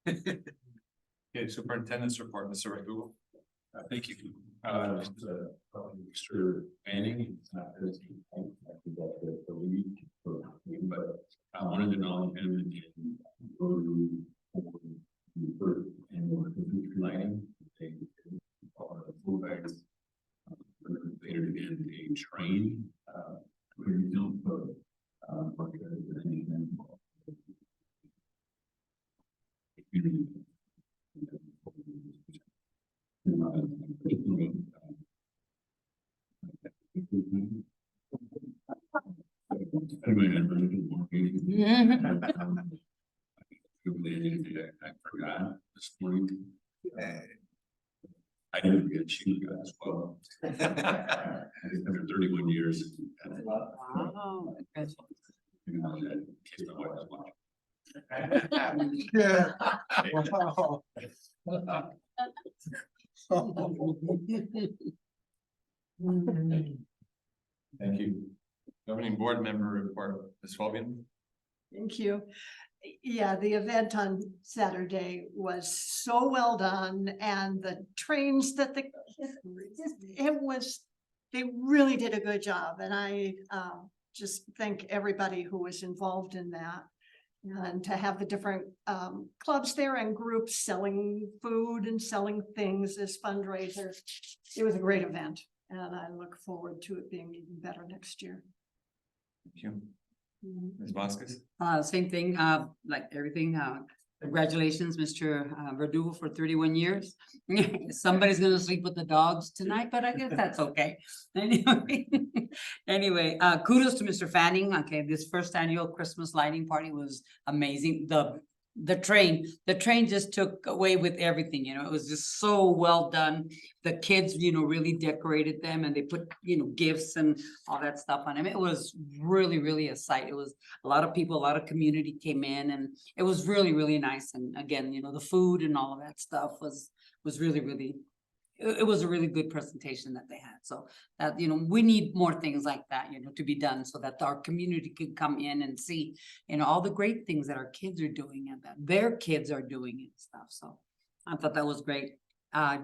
S1: Okay, superintendent's report, Mr. Raghul.
S14: Thank you. Mr. Manning, but I wanted to know him again. Lighting, full bags. Later in a train, where you don't put, I forgot this morning. I didn't get you guys well. After 31 years.
S3: Wow.
S14: You know, that in case my wife is watching.
S6: Yeah. Wow.
S1: Thank you. Governing board member report, Ms. Fabian.
S9: Thank you. Yeah, the event on Saturday was so well done and the trains that the kids, they really did a good job and I just thank everybody who was involved in that. And to have the different clubs there and groups selling food and selling things as fundraisers. It was a great event and I look forward to it being even better next year.
S1: Thank you. Ms. Vasquez.
S3: Same thing, like everything, congratulations, Mr. Verdugo for 31 years. Somebody's gonna sleep with the dogs tonight, but I guess that's okay. Anyway, kudos to Mr. Fanning. Okay, this first annual Christmas lighting party was amazing. The train just took away with everything, you know, it was just so well done. The kids, you know, really decorated them and they put, you know, gifts and all that stuff on them. It was really, really a sight. It was a lot of people, a lot of community came in and it was really, really nice. And again, you know, the food and all of that stuff was really, really, it was a really good presentation that they had. So that, you know, we need more things like that, you know, to be done so that our community could come in and see, you know, all the great things that our kids are doing and that their kids are doing and stuff. So I thought that was great.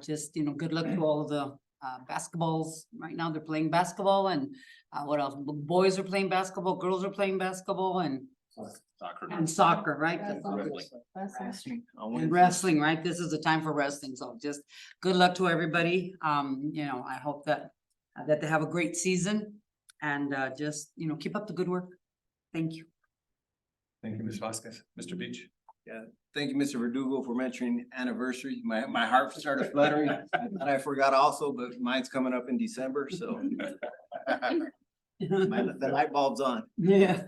S3: Just, you know, good luck to all of the basketballs. Right now they're playing basketball and what else? Boys are playing basketball, girls are playing basketball and soccer, right? And wrestling, right? This is the time for wrestling. So just good luck to everybody. You know, I hope that they have a great season and just, you know, keep up the good work. Thank you.
S1: Thank you, Ms. Vasquez. Mr. Beach.
S10: Yeah, thank you, Mr. Verdugo, for mentioning anniversary. My heart started fluttering. And I forgot also, but mine's coming up in December, so. The light bulb's on.
S3: Yeah.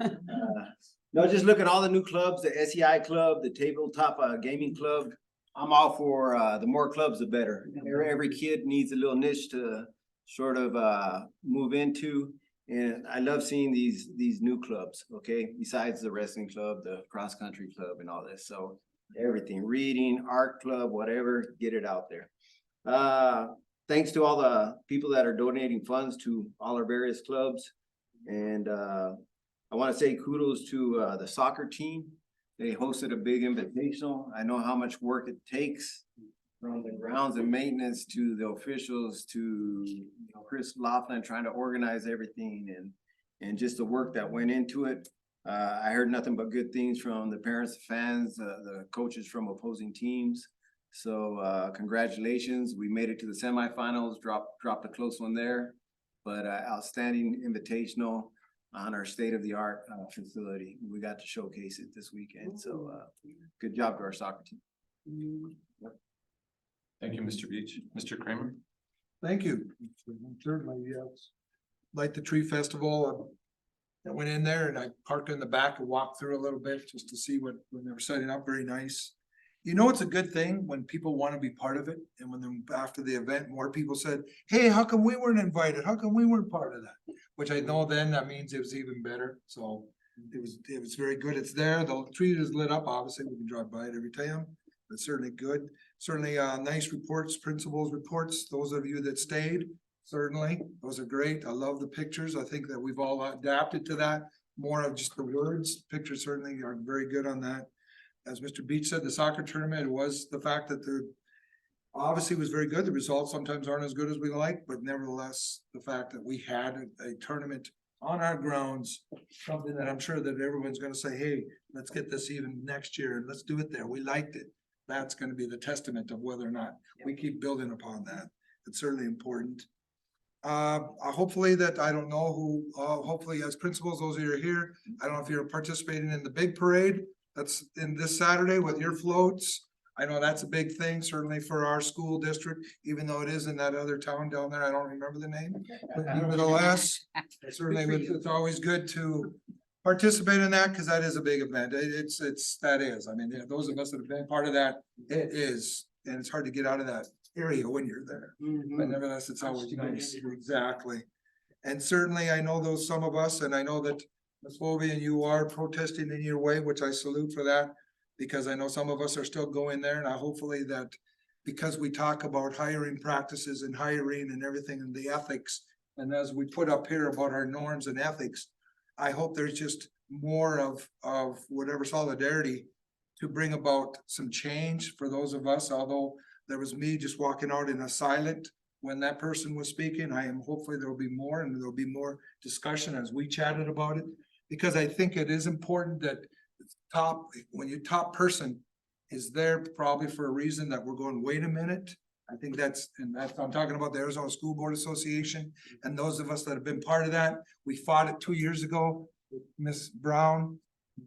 S10: No, just look at all the new clubs, the SEI club, the tabletop gaming club. I'm all for the more clubs, the better. Every kid needs a little niche to sort of move into. And I love seeing these new clubs, okay? Besides the wrestling club, the cross country club and all this. So everything, reading, art club, whatever, get it out there. Thanks to all the people that are donating funds to all our various clubs. And I want to say kudos to the soccer team. They hosted a big invitational. I know how much work it takes from the grounds and maintenance to the officials to Chris Laughlin trying to organize everything and just the work that went into it. I heard nothing but good things from the parents, the fans, the coaches from opposing teams. So congratulations. We made it to the semifinals, dropped a close one there, but outstanding invitational on our state-of-the-art facility. We got to showcase it this weekend. So good job to our soccer team.
S1: Thank you, Mr. Beach. Mr. Kramer.
S6: Thank you. Certainly, yes. Like the tree festival, I went in there and I parked in the back and walked through a little bit just to see when they were setting up. Very nice. You know, it's a good thing when people want to be part of it. And when after the event, more people said, hey, how come we weren't invited? How come we weren't part of that? Which I know then that means it was even better. So it was very good. It's there. The tree is lit up. Obviously, we can drive by it every time. But certainly good. Certainly nice reports, principals reports. Those of you that stayed, certainly, those are great. I love the pictures. I think that we've all adapted to that. More of just the words. Pictures certainly are very good on that. As Mr. Beach said, the soccer tournament was the fact that the obviously was very good. The results sometimes aren't as good as we like, but nevertheless, the fact that we had a tournament on our grounds, something that I'm sure that everyone's gonna say, hey, let's get this even next year and let's do it there. We liked it. That's gonna be the testament of whether or not we keep building upon that. It's certainly important. Hopefully that, I don't know who, hopefully as principals, those of you who are here, I don't know if you're participating in the big parade. That's in this Saturday with your floats. I know that's a big thing, certainly for our school district, even though it is in that other town down there. I don't remember the name. But nevertheless, certainly it's always good to participate in that because that is a big event. That is. I mean, those of us that have been part of that, it is. And it's hard to get out of that area when you're there. But nevertheless, it's always nice. Exactly. And certainly I know some of us, and I know that Ms. Bovee, and you are protesting in your way, which I salute for that. Because I know some of us are still going there, and I hopefully that because we talk about hiring practices and hiring and everything and the ethics. And as we put up here about our norms and ethics, I hope there's just more of whatever solidarity to bring about some change for those of us, although there was me just walking out in a silent when that person was speaking. I am hopefully there'll be more and there'll be more discussion as we chatted about it. Because I think it is important that when your top person is there probably for a reason that we're going, wait a minute. I think I'm talking about the Arizona School Board Association and those of us that have been part of that. We fought it 2 years ago with Ms. Brown,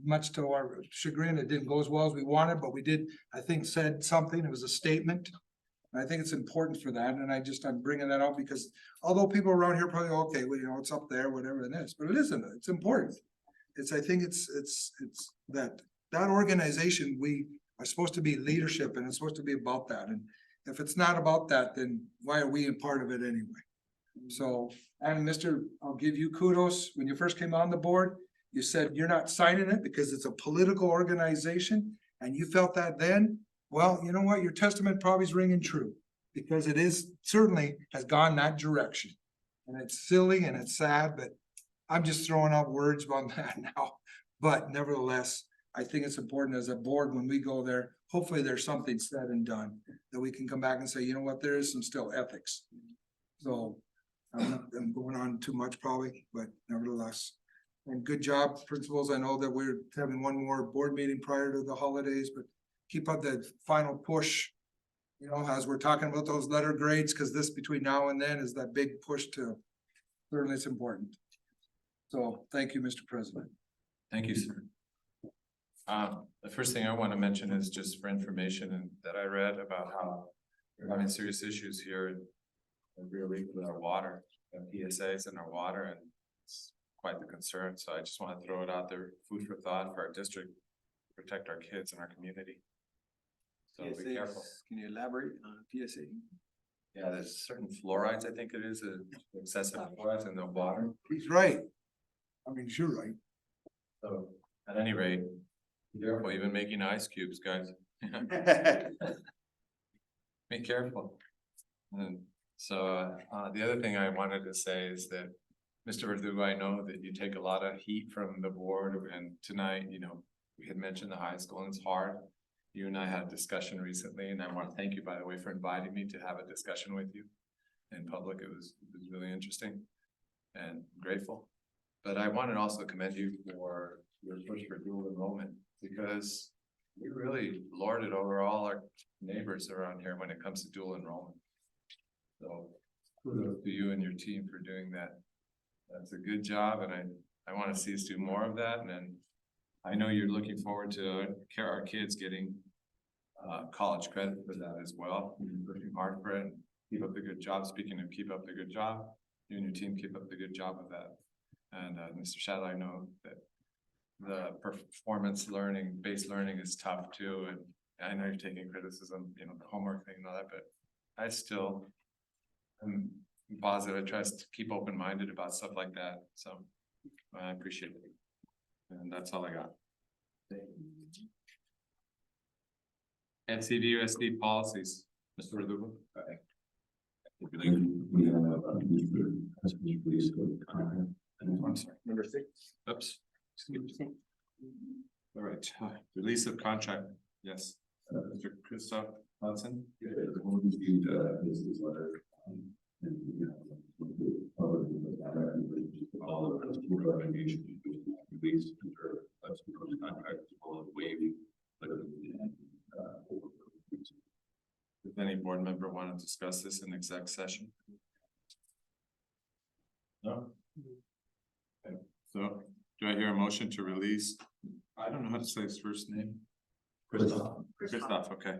S6: much to our chagrin. It didn't go as well as we wanted, but we did, I think, said something. It was a statement. And I think it's important for that. And I'm bringing that up because although people around here probably, okay, well, it's up there, whatever it is, but it isn't. It's important. I think it's that organization, we are supposed to be leadership and it's supposed to be about that. And if it's not about that, then why are we a part of it anyway? So, and I'll give you kudos. When you first came on the board, you said you're not signing it because it's a political organization and you felt that then. Well, you know what? Your testament probably is ringing true because it is certainly has gone that direction. And it's silly and it's sad, but I'm just throwing out words on that now. But nevertheless, I think it's important as a board, when we go there, hopefully there's something said and done that we can come back and say, you know what, there is some still ethics. So I'm going on too much probably, but nevertheless. And good job, principals. I know that we're having one more board meeting prior to the holidays, but keep up that final push. As we're talking about those letter grades, because this between now and then is that big push to, certainly it's important. So thank you, Mr. President.
S1: Thank you, sir. The first thing I want to mention is just for information and that I read about how we're having serious issues here in Rio Rico with our water, PSAs in our water, and it's quite the concern. So I just want to throw it out there, food for thought for our district, to protect our kids and our community. So be careful.
S10: Can you elaborate on PSA?
S1: Yeah, there's certain fluorides, I think it is, excessive fluorides in the water.
S6: He's right. I mean, you're right.
S1: So at any rate, be careful, even making ice cubes, guys. Be careful. And so, the other thing I wanted to say is that, Mr. Verdugo, I know that you take a lot of heat from the board, and tonight, we had mentioned the high school and it's hard. You and I had a discussion recently, and I want to thank you, by the way, for inviting me to have a discussion with you in public. It was really interesting and grateful. But I wanted to also commend you for your push for dual enrollment, because we really lorded over all our neighbors around here when it comes to dual enrollment. So kudos to you and your team for doing that. That's a good job, and I want to see us do more of that. And then I know you're looking forward to our kids getting college credit for that as well. You're working hard for it. And keep up the good job. Speaking of keep up the good job, you and your team keep up the good job of that. And Mr. Shadow, I know that the performance learning, based learning is tough too. And I know you're taking criticism, the homework thing and all that, but I still am positive. I try to keep open-minded about stuff like that. So I appreciate it. And that's all I got. NCDUSD policies, Mr. Verdugo.
S4: We have police code contract.
S1: I'm sorry.
S10: Number 6.
S1: Oops. Excuse me. All right, release of contract, yes. Mr. Christoph Hudson.
S4: Yeah, the one who viewed this letter. And all of the school recommendations released under school contract as well as waiving.
S1: If any board member want to discuss this in exec session? No? Okay, so do I hear a motion to release? I don't know how to say his first name. Christoph, okay.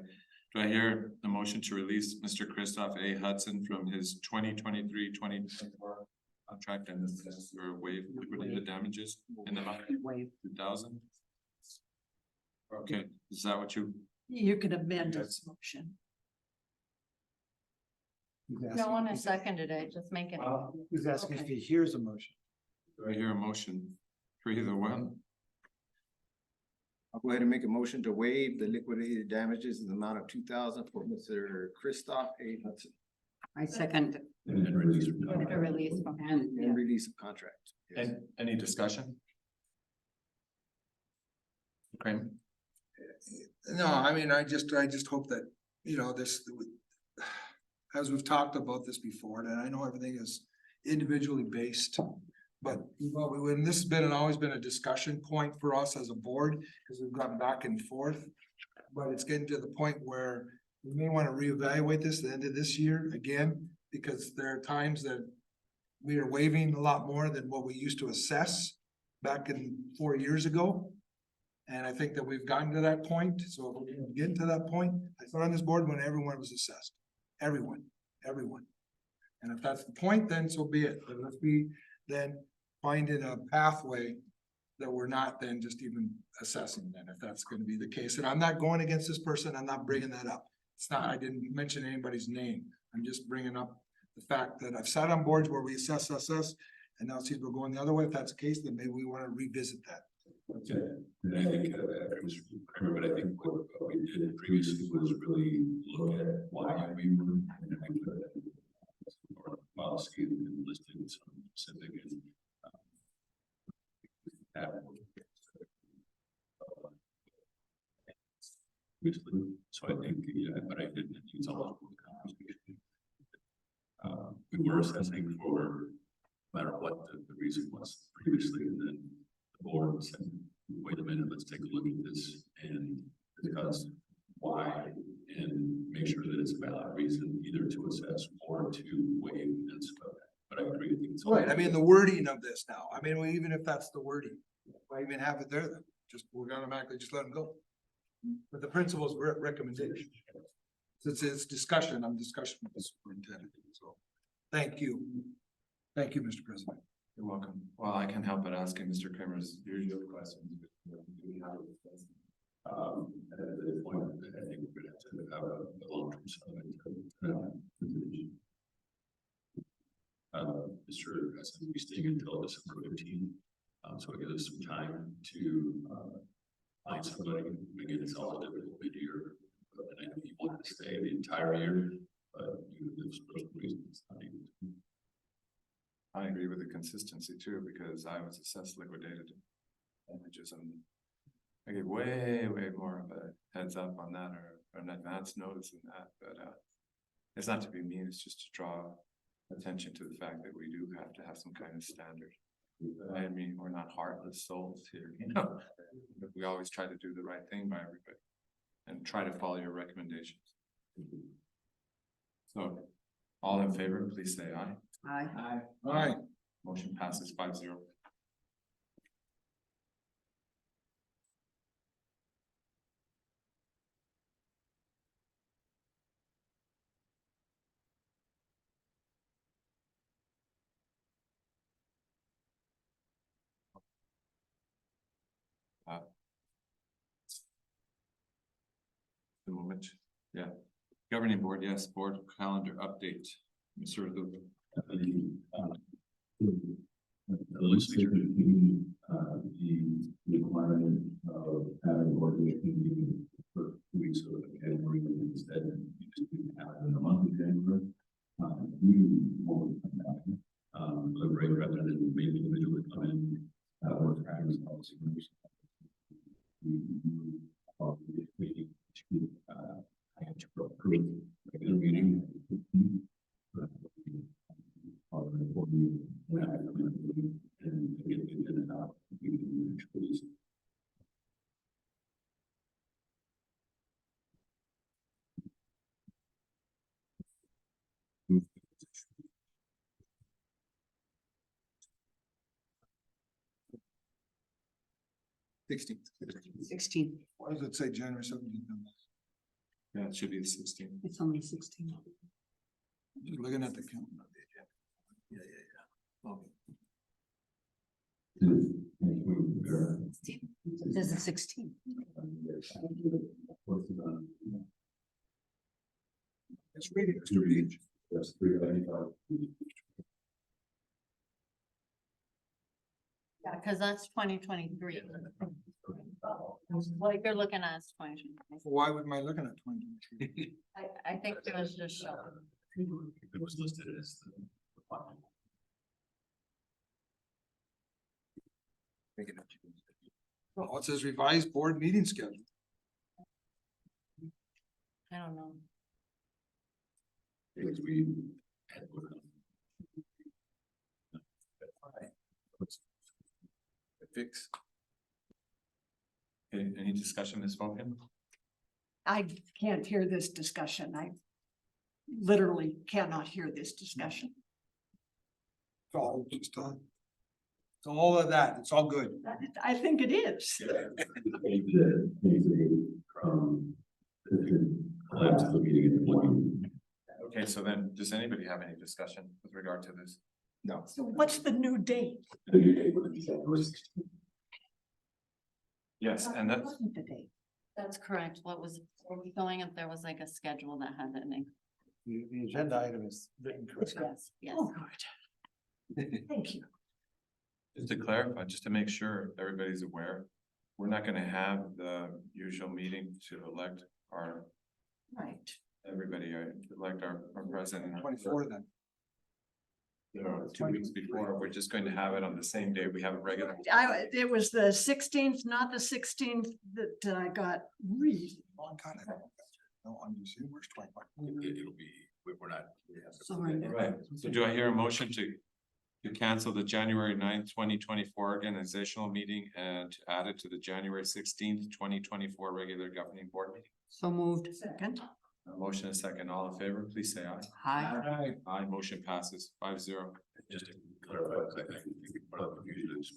S1: Do I hear the motion to release Mr. Christoph A. Hudson from his 2023-2024 contract and assess or waive liquidated damages in the amount of $2,000? Okay, is that what you?
S9: You can amend his motion.
S7: Don't want to second it, I just make it.
S12: Who's asking if he hears a motion?
S1: Do I hear a motion for either one.
S10: I'll go ahead and make a motion to waive the liquidated damages in the amount of 2,000 for Mr. Christoph A. Hudson
S3: I second.
S14: And release.
S7: With the release from him.
S10: and release of contract. Yes.
S1: And any discussion? Kramer?
S6: No, I mean, I just hope that, you know, as we've talked about this before, and I know everything is individually based. But when this has always been a discussion point for us as a board, because we've gone back and forth. But it's getting to the point where we may want to reevaluate this at the end of this year again, because there are times that we are waiving a lot more than what we used to assess back in 4 years ago. And I think that we've gotten to that point, so if we're gonna get to that point, I thought on this board when everyone was assessed, everyone. And if that's the point, then so be it, but let's be then finding a pathway that we're not then just even assessing then, if that's gonna be the case. And I'm not going against this person, I'm not bringing that up. It's not, I didn't mention anybody's name, I'm just bringing up the fact that I've sat on boards where we assess, and now see we're going the other way. If that's the case, then maybe we wanna revisit that.
S14: Yeah, and I think, Mr. Kramer, but I think what we did previously was really look at why we were. And I think that policy and listed some specific and. So I think, yeah, but I didn't use a lot of conversation. We were assessing for no matter what the reason was previously, and then the board said, wait a minute, let's take a look at this and discuss why and make sure that it's a valid reason either to assess or to waive and stuff. But I agree with you. It's
S6: Right, I mean, the wording of this now, I mean, even if that's the wording, why even have it there then? Just, we're gonna automatically just let them go. But the principal's recommendation. Since it's discussion, I'm discussing with the superintendent, so, thank you. Thank you, Mr. President.
S1: You're welcome. Well, I can't help but asking Mr. Kramer's usual questions.
S14: At this point, I think we're gonna have to have a long-term settlement. Mr. Hudson, we staying until December 15th, so it gives us some time to find somebody. Again, it's all a difficult year, but I know you wanted to stay the entire year, but there's personal reasons.
S1: I agree with the consistency too, because I was assessed liquidated damages and I get way more of a heads up on that or an advance notice in that, but it's not to be mean, it's just to draw attention to the fact that we do have to have some kind of standard. I mean, we're not heartless souls here, you know, but we always try to do the right thing by everybody and try to follow your recommendations. So, all in favor, please say aye.
S3: Aye.
S6: Aye.
S1: Motion passes 5-0. The moment, yeah. Governing board, yes, board calendar update. Mr. Luke.
S4: The legislature continued, the requirement of having organization meeting for 2 weeks of January instead of just have it in the month of January. We won't come back, deliberate rather than maybe individually come in, or practice policy. I had to approve regular meeting.
S6: Sixteenth.
S3: 16.
S6: Why does it say January 17th?
S1: Yeah, it should be the 16th.
S3: It's only 16.
S6: Just looking at the calendar. Yeah. Okay.
S3: It says the 16.
S6: It's reading, it's reading.
S4: That's 395.
S15: Yeah, cause that's 2023. What you're looking at is 2023.
S6: Why would I looking at 2023?
S15: I think it was just showing.
S14: It was listed as the.
S6: Well, it says revised board meeting schedule.
S15: I don't know.
S14: Because we had voted on.
S1: Fix. Okay, any discussion is spoken?
S9: I can't hear this discussion. I literally cannot hear this discussion.
S6: It's all just, it's all of that. It's all good.
S9: I think it is.
S14: Collapse of the meeting in one.
S1: Okay, so then, does anybody have any discussion with regard to this?
S6: No.
S9: So what's the new date?
S1: Yes, and that's,
S9: Wasn't the date.
S15: That's correct. What was, were we going if there was like a schedule that had that name?
S6: The agenda item is written correctly.
S15: Yes, yes.
S9: Oh, good. Thank you.
S1: just to clarify, just to make sure everybody's aware, we're not gonna have the usual meeting to elect our,
S9: Right.
S1: everybody, elect our president.
S6: 24 then.
S1: 2 weeks before, we're just going to have it on the same day we have a regular.
S9: It was the 16th, not the 16th that I got really.
S6: On kind of. No, I'm just saying, where's 25?
S14: It'll be, we're not.
S9: Sorry.
S1: Right, so do I hear a motion to cancel the January 9th, 2024 organizational meeting and to add it to the January 16th, 2024 regular governing board meeting?
S3: So moved.
S9: Second.
S1: A motion and second, all in favor, please say aye.
S3: Hi.
S1: Aye, motion passes 5-0.
S14: Just to clarify, I think part of the confusion is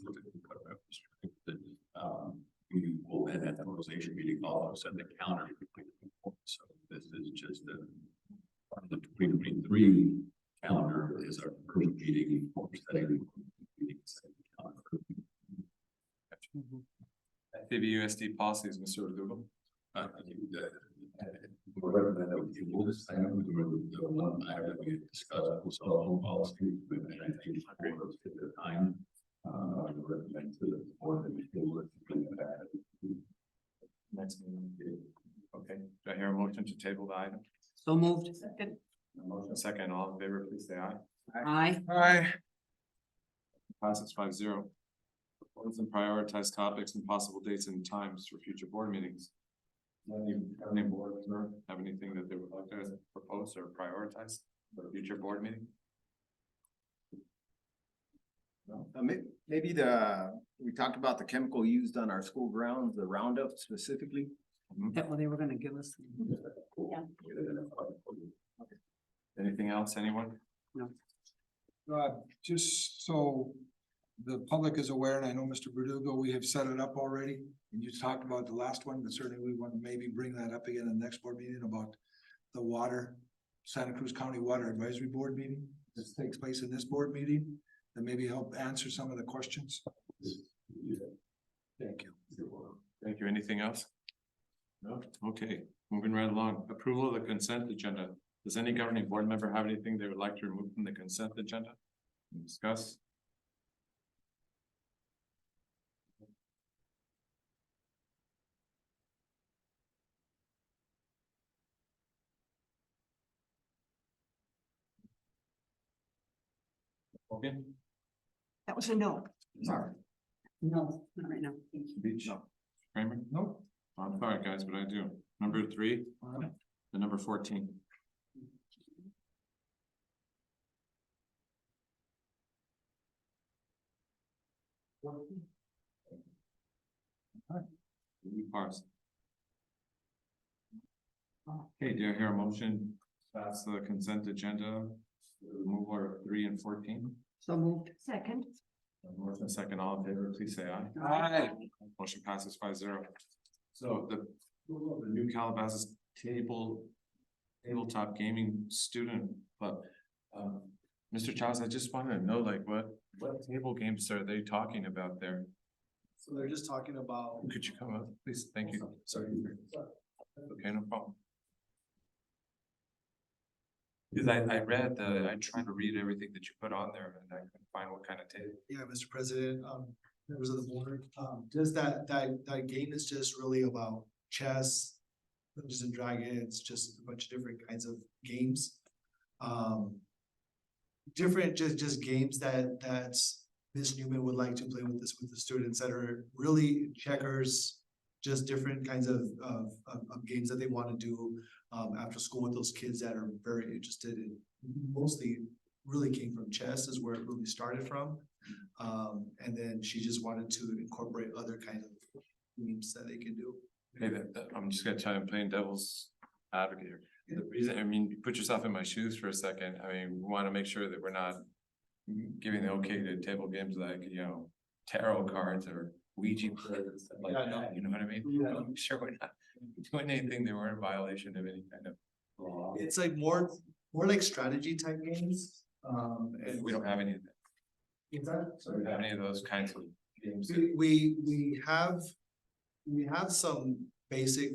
S14: that, we will have that organization meeting also set the calendar. So this is just the 2023 calendar is our first meeting for setting meetings.
S1: FDVUSD policies, Mr. Dugal.
S14: I think that. We'll just, I know the one I have we discussed was cell phone policy, but I think for the time, I would recommend to the board that we do it.
S1: Next meeting. Okay, do I hear a motion to table the item?
S3: So moved.
S9: Second.
S1: A motion second, all in favor, please say aye.
S3: Aye.
S6: Aye.
S1: Passes 5-0. Propose and prioritize topics and possible dates and times for future board meetings. Any board member have anything that they would like to propose or prioritize for a future board meeting?
S10: Maybe we talked about the chemical used on our school grounds, the Roundup specifically.
S3: That what they were gonna give us.
S1: Anything else, anyone?
S6: Just so the public is aware, and I know Mr. Verdugo, we have set it up already. And you talked about the last one, but certainly we want to maybe bring that up again in the next board meeting about the water, Santa Cruz County Water Advisory Board meeting. This takes place in this board meeting, and maybe help answer some of the questions. Thank you.
S1: Thank you. Anything else? No? Okay, moving right along. Approval of the consent agenda. Does any governing board member have anything they would like to remove from the consent agenda? Discuss. Okay.
S9: That was a no.
S1: Sorry.
S3: No, not right now. Thank you.
S1: Beach. Kramer?
S6: Nope.
S1: I'm sorry, guys, but I do. Number 3, the number 14. Parse. Okay, do you hear a motion? That's the consent agenda. Removal of 3 and 14.
S3: So moved.
S9: Second.
S1: Motion second, all in favor, please say aye.
S6: Aye.
S1: Motion passes 5-0. So the new Calabasas tabletop gaming student club. Mr. Childs, I just wanted to know, like, what table games are they talking about there?
S12: So they're just talking about.
S1: Could you come up, please? Thank you. Sorry. Okay, no problem. Because I read I tried to read everything that you put on there and I couldn't find what kind of table.
S12: Yeah, Mr. President, members of the board, just that game is just really about chess, Dungeons and Dragons, just a bunch of different kinds of games. Different, just games that Ms. Newman would like to play with with the students that are really checkers, just different kinds of games that they want to do after school with those kids that are very interested in, mostly really came from chess is where it really started from. And then she just wanted to incorporate other kinds of games that they can do.
S1: Hey, I'm just gonna tell you, I'm playing devil's advocate here. The reason, I mean, put yourself in my shoes for a second. I mean, we wanna make sure that we're not giving the okay to table games like, you know, tarot cards or Ouija boards and stuff like that, you know what I mean?
S12: Yeah.
S1: I'm sure we're not doing anything that we're in violation of any kind of law.
S12: It's like more like strategy type games. And
S1: We don't have any of that.
S12: Is that,
S1: So we don't have any of those kinds of games.
S12: we have some basic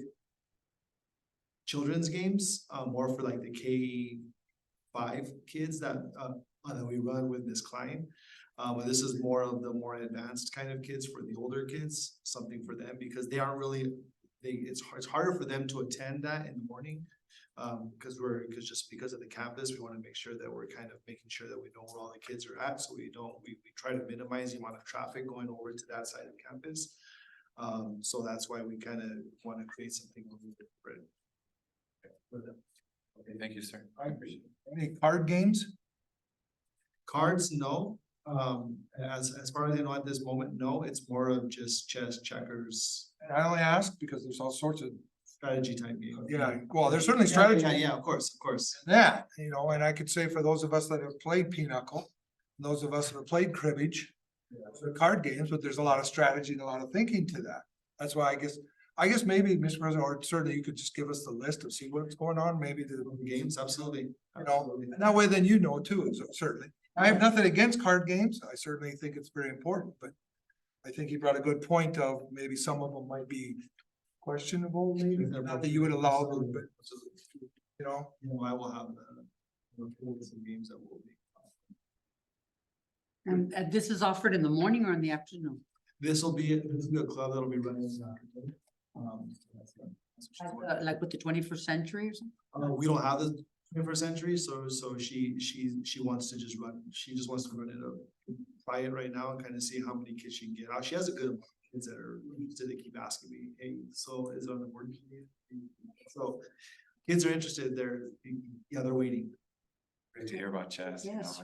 S12: children's games, more for like the K-5 kids that we run with Miss Klein. But this is more of the more advanced kind of kids for the older kids, something for them because they aren't really, it's harder for them to attend that in the morning. Because because of the campus, we want to make sure that we're kind of making sure that we know where all the kids are at, so we try to minimize the amount of traffic going over to that side of campus. So that's why we kind of want to create something a little different. For them.
S1: Okay, thank you, sir.
S6: I appreciate it. Any card games?
S12: Cards, no. As far as I know at this moment, no, it's more of just chess, checkers,
S6: And I only ask because there's all sorts of,
S12: strategy type games.
S6: yeah, well, there's certainly
S12: Yeah,
S6: strategy.
S12: Yeah, of course, of course.
S6: Yeah, you know, and I could say for those of us that have played pinochle, those of us that have played cribbage, they're card games, but there's a lot of strategy and a lot of thinking to that. That's why I guess maybe, Mr. President, or certainly you could just give us the list of see what's going on, maybe the
S12: Games, absolutely.
S6: you know, and that way then you know too, certainly. I have nothing against card games. I certainly think it's very important, but I think he brought a good point of maybe some of them might be questionable, maybe, not that you would allow them, but you know.
S12: I will have some games that will be.
S3: And this is offered in the morning or in the afternoon?
S12: This will be a club that'll be running this afternoon. That's what she's doing.
S3: Like with the 21st century or something?
S12: We don't have the 21st century, so she wants to just run, she just wants to run it up. Try it right now and kind of see how many kids she can get out. She has a good amount of kids that are interested, they keep asking me, hey, so is it on the board meeting? So kids are interested, they're waiting.
S1: Great to hear about chess. You know,
S3: Yes.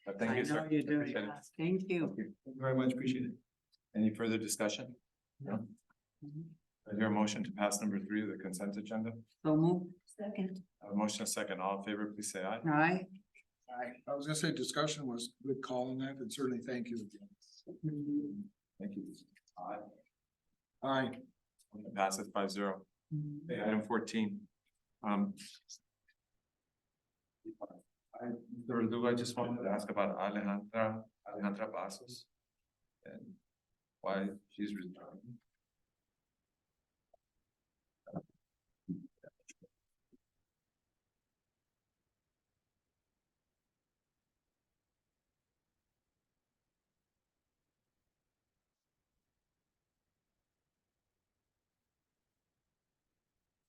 S1: but thank you, sir.
S3: You do.
S1: Appreciate it.
S3: Thank you.
S12: Thank you very much, appreciate it.
S1: Any further discussion? No? Is there a motion to pass number 3 of the consent agenda?
S3: So move. Second.
S1: A motion, a second. All in favor, please say aye.
S3: Aye.
S6: I was gonna say discussion was a good call on that, and certainly thank you.
S1: Thank you. Aye.
S6: Aye.
S1: Pass it 5-0. Okay, item 14. Mr. Verdugo, I just wanted to ask about Alejandra Pasos. And why she's resigning.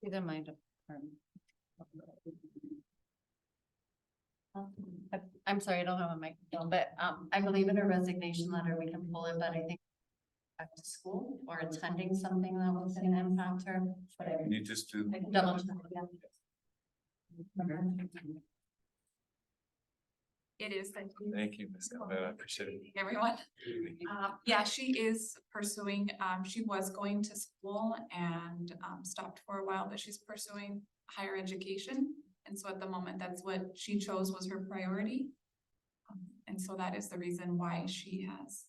S15: Either my department. I'm sorry, I don't have a microphone, but I believe in a resignation letter, we can pull it, but I think back to school or attending something that was gonna impact her, but I
S1: Can you just do?
S15: can double check again.
S7: It is, thank you.
S1: Thank you, Ms. Calvert. I appreciate it.
S7: Everyone. Yeah, she is pursuing, she was going to school and stopped for a while, but she's pursuing higher education. And so at the moment, that's what she chose was her priority. And so that is the reason why she has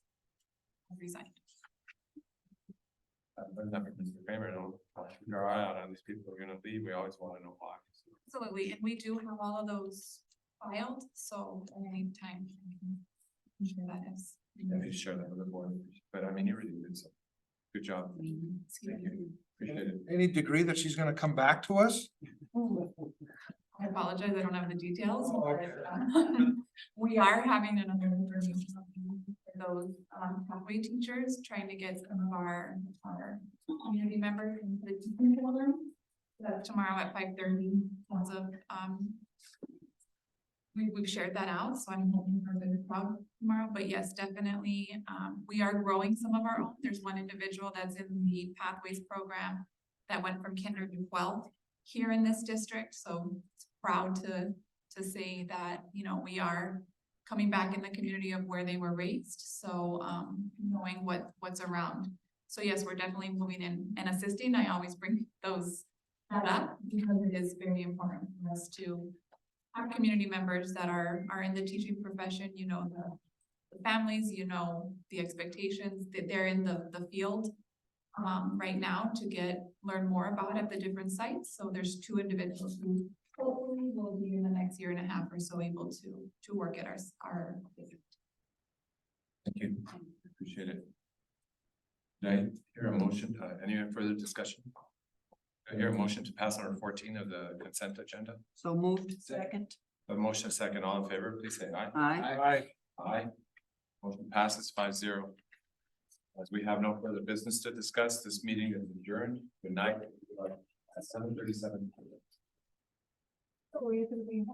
S7: resigned.
S1: Mr. Kramer, don't keep our eye out on these people who are gonna leave. We always wanna know why.
S7: Absolutely, and we do have all of those filed, so any time. I'm sure that is.
S1: If you share that with the board, but I mean, you really did so. Good job. Thank you. Appreciate it.
S6: Any degree that she's gonna come back to us?
S7: I apologize, I don't have the details.
S6: Oh, okay.
S7: We are having another those pathway teachers, trying to get some of our community members into the teaching program. That's tomorrow at 5:30. Lots of we've shared that out, so I'm hoping for a good crowd tomorrow, but yes, definitely, we are growing some of our own. There's one individual that's in the Pathways program that went from kinder to 12th here in this district, so proud to say that, you know, we are coming back in the community of where they were raised, so, knowing what's around. So yes, we're definitely moving in and assisting. I always bring that up because it is very important for us to have community members that are in the teaching profession, you know, the families, you know, the expectations that they're in the field right now to learn more about at the different sites. So there's 2 individuals who hopefully will be in the next year and a half or so able to work at our district.
S1: Thank you. Appreciate it. Did I hear a motion? Any further discussion? I hear a motion to pass number 14 of the consent agenda.
S3: So moved. Second.
S1: A motion a second, all in favor, please say aye.
S3: Aye.
S1: Aye. Motion passes 5-0. As we have no further business to discuss, this meeting is adjourned. Good night. At 7:37.